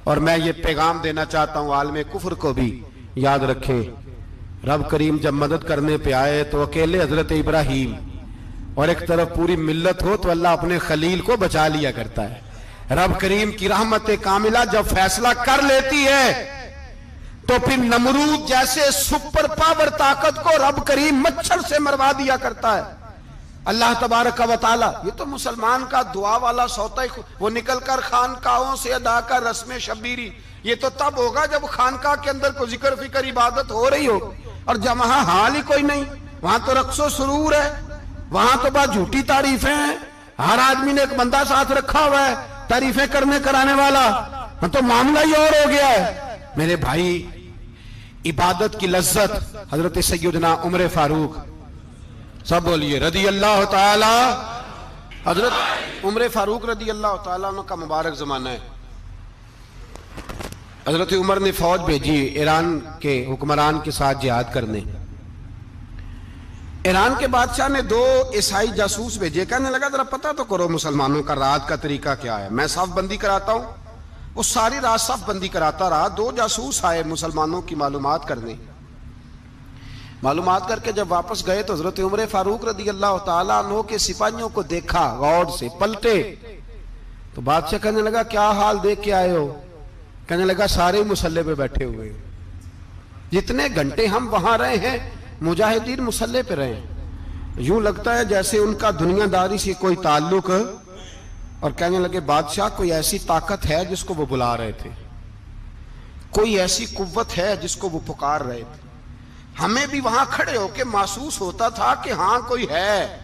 اور میں یہ پیغام دینا چاہتا ہوں عالم کفر کو بھی، یاد رکھیں رب کریم جب مدد کرنے پہ آئے تو اکیلے حضرت ابراہیم اور ایک طرف پوری ملت ہو تو اللہ اپنے خلیل کو بچا لیا کرتا ہے. رب کریم کی رحمت کاملہ جب فیصلہ کر لیتی ہے تو پھر نمرود جیسے سپر پاور طاقت کو رب کریم مچھر سے مروا دیا کرتا ہے. اللہ تبارک و تعالی، یہ تو مسلمان کا دعا والا سوتا ہی، وہ نکل کر خانقاہوں سے ادا کر رسم شبیری. یہ تو تب ہوگا جب خانقاہ کے اندر کوئی ذکر فکر عبادت ہو رہی ہو، اور جب وہاں حال ہی کوئی نہیں، وہاں تو رقص و سرور ہے، وہاں تو بات جھوٹی تعریفیں ہیں. ہر آدمی نے ایک بندہ ساتھ رکھا ہوا ہے تعریفیں کرنے کرانے والا، تو معاملہ ہی اور ہو گیا ہے. میرے بھائی عبادت کی لذت حضرت سیدنا عمر فاروق، سب بولیے رضی اللہ تعالی. حضرت عمر فاروق رضی اللہ تعالیٰ عنہ کا مبارک زمانہ ہے. حضرت عمر نے فوج بھیجی ایران کے حکمران کے ساتھ جہاد کرنے. ایران کے بادشاہ نے 2 عیسائی جاسوس بھیجے. کہنے لگا ذرا پتہ تو کرو مسلمانوں کا رات کا طریقہ کیا ہے, میں صف بندی کراتا ہوں. وہ ساری رات صف بندی کراتا رہا. 2 جاسوس آئے مسلمانوں کی معلومات کرنے. معلومات کر کے جب واپس گئے تو حضرت عمر فاروق رضی اللہ تعالیٰ عنہ کے سپاہیوں کو دیکھا, غور سے پلٹے. تو بادشاہ کہنے لگا کیا حال دیکھ کے آئے ہو؟ کہنے لگا سارے مسلح پہ بیٹھے ہوئے, جتنے گھنٹے ہم وہاں رہے ہیں مجاہدین مسلح پہ رہے ہیں. یوں لگتا ہے جیسے ان کا دنیا داری سے کوئی تعلق. اور کہنے لگے بادشاہ کوئی ایسی طاقت ہے جس کو وہ بلا رہے تھے, کوئی ایسی قوت ہے جس کو وہ پکار رہے تھے. ہمیں بھی وہاں کھڑے ہو کے محسوس ہوتا تھا کہ ہاں کوئی ہے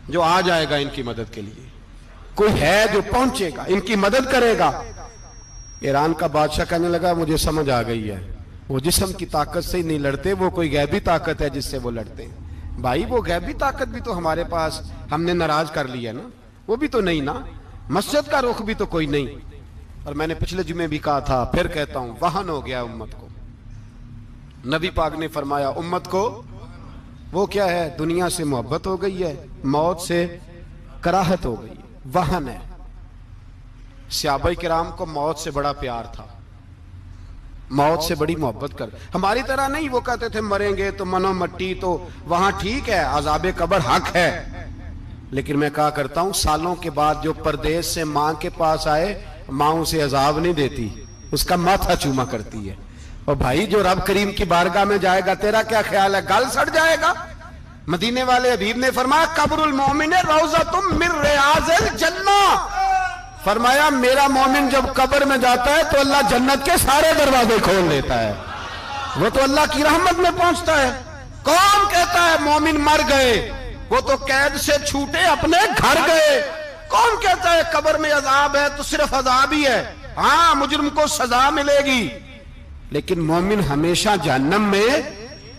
جو آ جائے گا ان کی مدد کے لیے, کوئی ہے جو پہنچے گا ان کی مدد کرے گا. ایران کا بادشاہ کہنے لگا مجھے سمجھ آ گئی ہے, وہ جسم کی طاقت سے ہی نہیں لڑتے, وہ کوئی غیبی طاقت ہے جس سے وہ لڑتے ہیں. بھائی وہ غیبی طاقت بھی تو ہمارے پاس ہم نے ناراض کر لیا نا, وہ بھی تو نہیں نا, مسجد کا رخ بھی تو کوئی نہیں. اور میں نے پچھلے جمعے بھی کہا تھا, پھر کہتا ہوں, وہن ہو گیا امت کو. نبی پاک نے فرمایا امت کو وہ کیا ہے, دنیا سے محبت ہو گئی ہے, موت سے کراہت ہو گئی ہے, وہن ہے. صحابہ کرام کو موت سے بڑا پیار تھا, موت سے بڑی محبت کر. ہماری طرح نہیں, وہ کہتے تھے مریں گے تو منو مٹی, تو وہاں ٹھیک ہے عذاب قبر حق ہے, لیکن میں کہا کرتا ہوں سالوں کے بعد جو پردیس سے ماں کے پاس آئے, ماں اسے عذاب نہیں دیتی, اس کا ماتھا چوما کرتی ہے. اور بھائی جو رب کریم کی بارگاہ میں جائے گا تیرا کیا خیال ہے, گل سڑ جائے گا؟ مدینے والے حبیب نے فرمایا قبر المومن روضۃ من ریاض الجنہ. فرمایا میرا مومن جب قبر میں جاتا ہے تو اللہ جنت کے سارے دروازے کھول لیتا ہے, وہ تو اللہ کی رحمت میں پہنچتا ہے. کون کہتا ہے مومن مر گئے, وہ تو قید سے چھوٹے اپنے گھر گئے. کون کہتا ہے قبر میں عذاب ہے تو صرف عذاب ہی ہے, ہاں مجرم کو سزا ملے گی, لیکن مومن ہمیشہ جہنم میں,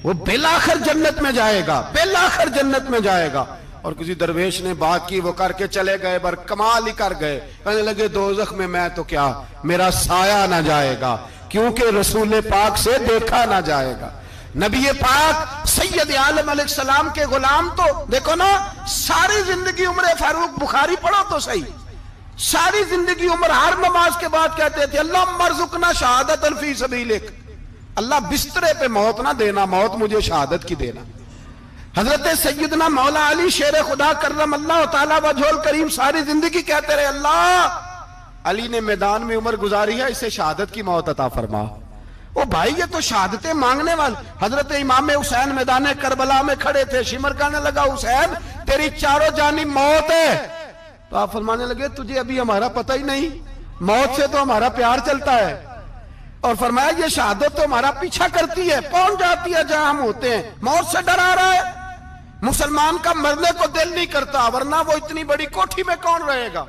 وہ بالآخر جنت میں جائے گا, بالآخر جنت میں جائے گا. اور کسی درویش نے بات کی, وہ کر کے چلے گئے, بر کمال ہی کر گئے. کہنے لگے دوزخ میں تو کیا, میرا سایہ نہ جائے گا, کیونکہ رسول پاک سے دیکھا نہ جائے گا. نبی پاک سید عالم علیہ السلام کے غلام تو دیکھو نا, ساری زندگی عمر فاروق بخاری پڑھو تو صحیح, ساری زندگی عمر ہر نماز کے بعد کہتے تھے اللہم ارزقنا شہادت فی سبیلک, اللہ بسترے پہ موت نہ دینا, موت مجھے شہادت کی دینا. حضرت سیدنا مولا علی شیر خدا کرم اللہ تعالیٰ وجہ الکریم ساری زندگی کہتے رہے اللہ علی نے میدان میں عمر گزاری ہے, اسے شہادت کی موت عطا فرما. او بھائی یہ تو شہادتیں مانگنے والے. حضرت امام حسین میدان کربلا میں کھڑے تھے, شمر کہنے لگا حسین تیری چاروں جانب موت ہے, تو آپ فرمانے لگے تجھے ابھی ہمارا پتہ ہی نہیں, موت سے تو ہمارا پیار چلتا ہے. اور فرمایا یہ شہادت تو ہمارا پیچھا کرتی ہے, پہنچ جاتی ہے جہاں ہم ہوتے ہیں, موت سے ڈر آ رہا ہے. مسلمان کا مرنے کو دل نہیں کرتا, ورنہ وہ اتنی بڑی کوٹھی میں کون رہے گا.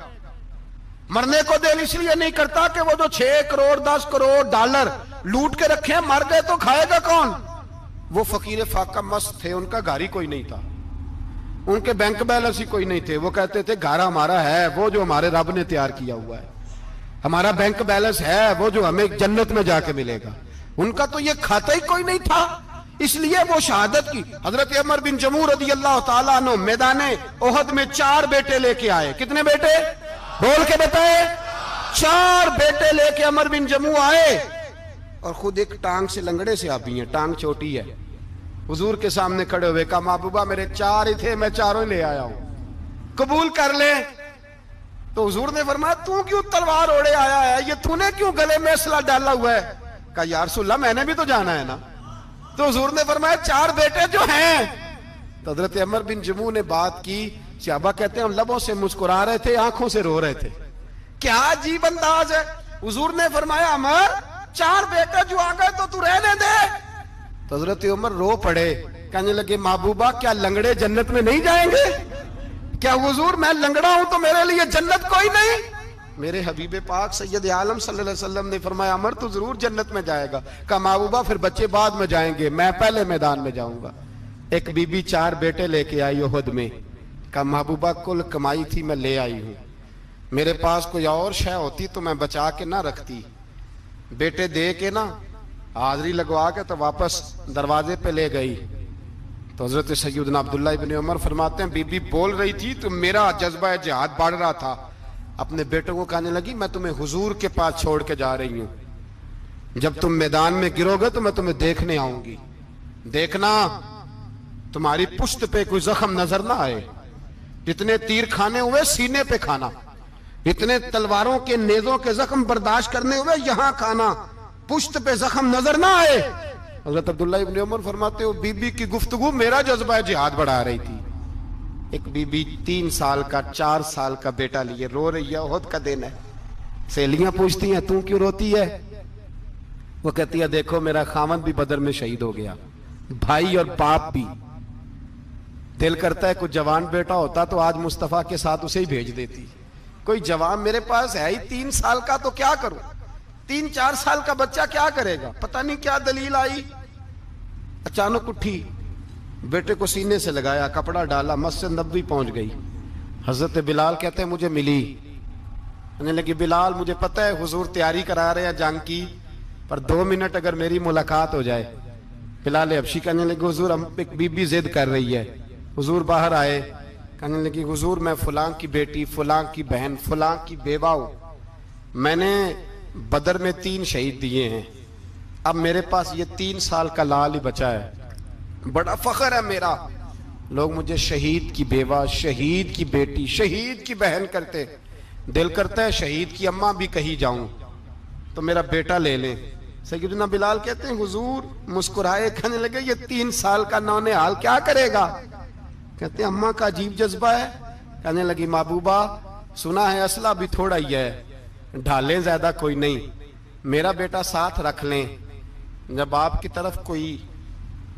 مرنے کو دل اس لیے نہیں کرتا کہ وہ جو 6 کروڑ 10 کروڑ ڈالر لوٹ کے رکھے, مر گئے تو کھائے گا کون. وہ فقیر فاقہ مست تھے, ان کا گھر ہی کوئی نہیں تھا, ان کے بینک بیلنس ہی کوئی نہیں تھے. وہ کہتے تھے گھر ہمارا ہے وہ جو ہمارے رب نے تیار کیا ہوا ہے, ہمارا بینک بیلنس ہے وہ جو ہمیں جنت میں جا کے ملے گا. ان کا تو یہ کھاتا ہی کوئی نہیں تھا, اس لیے وہ شہادت کی. حضرت عمر بن جموع رضی اللہ تعالیٰ عنہ میدان احد میں 4 بیٹے لے کے آئے. کتنے بیٹے بول کے بتائے؟ 4 بیٹے لے کے عمر بن جموع آئے, اور خود ایک ٹانگ سے لنگڑے سے آپ بھی ہیں, ٹانگ چھوٹی ہے. حضور کے سامنے کھڑے ہوئے کہا محبوبہ میرے 4 ہی تھے, میں 4 لے آیا ہوں, قبول کر لے. تو حضور نے فرمایا تو کیوں تلوار اوڑے آیا ہے, یہ تو نے کیوں گلے میں اسلحہ ڈالا ہوا ہے؟ کہا یا رسول اللہ میں نے بھی تو جانا ہے نا. تو حضور نے فرمایا 4 بیٹے جو ہیں. تو حضرت عمر بن جموع نے بات کی, صحابہ کہتے ہیں ہم لبوں سے مسکرا رہے تھے, آنکھوں سے رو رہے تھے. کیا عجیب انداز ہے. حضور نے فرمایا عمر 4 بیٹے جو آ گئے تو تو رہنے دے. تو حضرت عمر رو پڑے, کہنے لگے محبوبہ کیا لنگڑے جنت میں نہیں جائیں گے؟ کیا حضور میں لنگڑا ہوں تو میرے لیے جنت کوئی نہیں؟ میرے حبیب پاک سید عالم صلی اللہ علیہ وسلم نے فرمایا عمر تو ضرور جنت میں جائے گا. کہا محبوبہ پھر بچے بعد میں جائیں گے, میں پہلے میدان میں جاؤں گا. ایک بی بی 4 بیٹے لے کے آئی احد میں. کہا محبوبہ کل کمائی تھی میں لے آئی ہوں, میرے پاس کوئی اور شے ہوتی تو میں بچا کے نہ رکھتی, بیٹے دے کے نا حاضری لگوا کے تو واپس دروازے پہ لے گئی تو حضرت سیدنا عبداللہ ابن عمر فرماتے ہیں بی بی بول رہی تھی تو میرا جذبہ جہاد بڑھ رہا تھا، اپنے بیٹوں کو کہنے لگی میں تمہیں حضور کے پاس چھوڑ کے جا رہی ہوں، جب تم میدان میں گرو گے تو میں تمہیں دیکھنے آؤں گی، دیکھنا تمہاری پشت پہ کوئی زخم نظر نہ آئے، جتنے تیر کھانے ہوئے سینے پہ کھانا، جتنے تلواروں کے نیزوں کے زخم برداشت کرنے ہوئے یہاں کھانا، پشت پہ زخم نظر نہ آئے۔ حضرت عبداللہ ابن عمر فرماتے ہو بی بی کی گفتگو میرا جذبہ جہاد بڑھا رہی تھی۔ ایک بی بی 3 سال کا 4 سال کا بیٹا لیے رو رہی ہے، احد کا دن ہے، سہیلیاں پوچھتی ہیں تو کیوں روتی ہے؟ وہ کہتی ہے دیکھو میرا خاوند بھی بدر میں شہید ہو گیا، بھائی اور باپ بھی، دل کرتا ہے کوئی جوان بیٹا ہوتا تو آج مصطفیٰ کے ساتھ اسے ہی بھیج دیتی، کوئی جوان میرے پاس ہے ہی 3 سال کا تو کیا کروں، 3-4 سال کا بچہ کیا کرے گا؟ پتہ نہیں کیا دلیل آئی، اچانک اٹھی، بیٹے کو سینے سے لگایا، کپڑا ڈالا، مسجد نبوی پہنچ گئی۔ حضرت بلال کہتے ہیں مجھے ملی، کہنے لگی بلال مجھے پتہ ہے حضور تیاری کرا رہے ہیں جنگ کی، پر 2 منٹ اگر میری ملاقات ہو جائے۔ بلال حبشی کہنے لگے حضور ہم ایک بی بی ضد کر رہی ہے۔ حضور باہر آئے، کہنے لگی حضور میں فلاں کی بیٹی، فلاں کی بہن، فلاں کی بیوہ ہوں، میں نے بدر میں 3 شہید دیے ہیں، اب میرے پاس یہ 3 سال کا لال ہی بچا ہے، بڑا فخر ہے میرا، لوگ مجھے شہید کی بیوہ، شہید کی بیٹی، شہید کی بہن کرتے، دل کرتا ہے شہید کی اماں بھی کہیں جاؤں تو میرا بیٹا لے لیں۔ سیدنا بلال کہتے ہیں حضور مسکرائے، کہنے لگے یہ 3 سال کا نونہال کیا کرے گا؟ کہتے ہیں اماں کا عجیب جذبہ ہے۔ کہنے لگی محبوبہ سنا ہے اسلحہ بھی تھوڑا ہی ہے، ڈھالیں زیادہ کوئی نہیں، میرا بیٹا ساتھ رکھ لیں، جب آپ کی طرف کوئی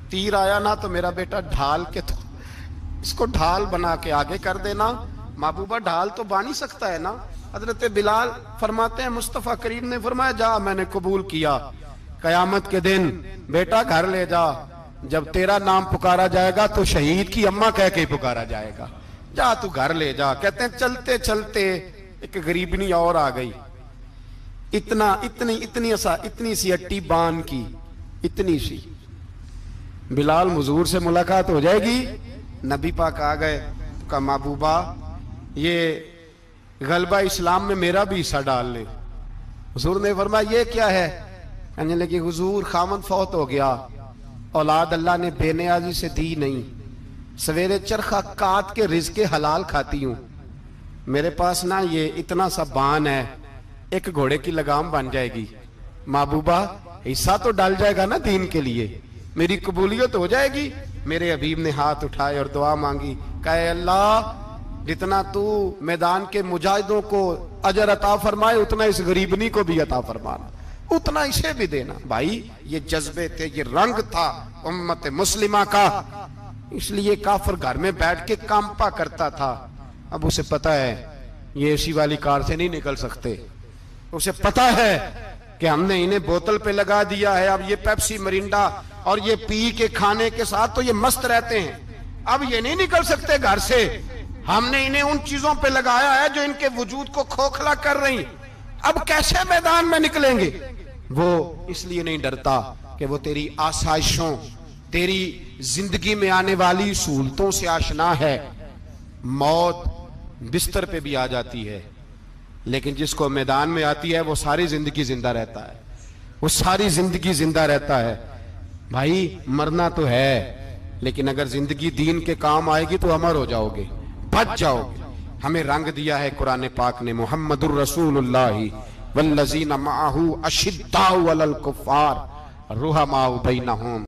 تیر آیا نا تو میرا بیٹا ڈھال کے تو اس کو ڈھال بنا کے آگے کر دینا۔ محبوبہ ڈھال تو بن ہی سکتا ہے نا۔ حضرت بلال فرماتے ہیں مصطفیٰ کریم نے فرمایا جا میں نے قبول کیا، قیامت کے دن بیٹا گھر لے جا، جب تیرا نام پکارا جائے گا تو شہید کی اماں کہہ کے پکارا جائے گا، جا تو گھر لے جا۔ کہتے ہیں چلتے چلتے ایک غریبنی اور آ گئی، اتنی سی اٹی بان کی، اتنی سی، بلال حضور سے ملاقات ہو جائے گی۔ نبی پاک آ گئے، کہا محبوبہ یہ غلبہ اسلام میں میرا بھی حصہ ڈال لے۔ حضور نے فرمایا یہ کیا ہے؟ کہنے لگے حضور خامن فوت ہو گیا، اولاد اللہ نے بے نیازی سے دی نہیں، سویرے چرخہ کاٹ کے رزق حلال کھاتی ہوں، میرے پاس نا یہ اتنا سا بان ہے، ایک گھوڑے کی لگام بن جائے گی، محبوبہ حصہ تو ڈال جائے گا نا دین کے لیے، میری قبولیت ہو جائے گی۔ میرے حبیب نے ہاتھ اٹھائے اور دعا مانگی، کہے اللہ جتنا تو میدان کے مجاہدوں کو اجر عطا فرمائے اتنا اس غریبنی کو بھی عطا فرمانا، اتنا اسے بھی دینا۔ بھائی یہ جذبے تھے، یہ رنگ تھا امت مسلمہ کا، اس لیے کافر گھر میں بیٹھ کے کانپا کرتا تھا۔ اب اسے پتہ ہے یہ اے سی والی کار سے نہیں نکل سکتے، اسے پتہ ہے کہ ہم نے انہیں بوتل پہ لگا دیا ہے، اب یہ پیپسی مرینڈا اور یہ پی کے کھانے کے ساتھ تو یہ مست رہتے ہیں، اب یہ نہیں نکل سکتے گھر سے، ہم نے انہیں ان چیزوں پہ لگایا ہے جو ان کے وجود کو کھوکھلا کر رہی، اب کیسے میدان میں نکلیں گے؟ وہ اس لیے نہیں ڈرتا کہ وہ تیری آسائشوں، تیری زندگی میں آنے والی سہولتوں سے آشنا ہے، موت بستر پہ بھی آ جاتی ہے، لیکن جس کو میدان میں آتی ہے وہ ساری زندگی زندہ رہتا ہے، وہ ساری زندگی زندہ رہتا ہے۔ بھائی مرنا تو ہے، لیکن اگر زندگی دین کے کام آئے گی تو امر ہو جاؤ گے، بچ جاؤ گے۔ ہمیں رنگ دیا ہے قرآن پاک نے، محمد الرسول اللہ والذین معہ اشداء علی الکفار رحماء بینہم۔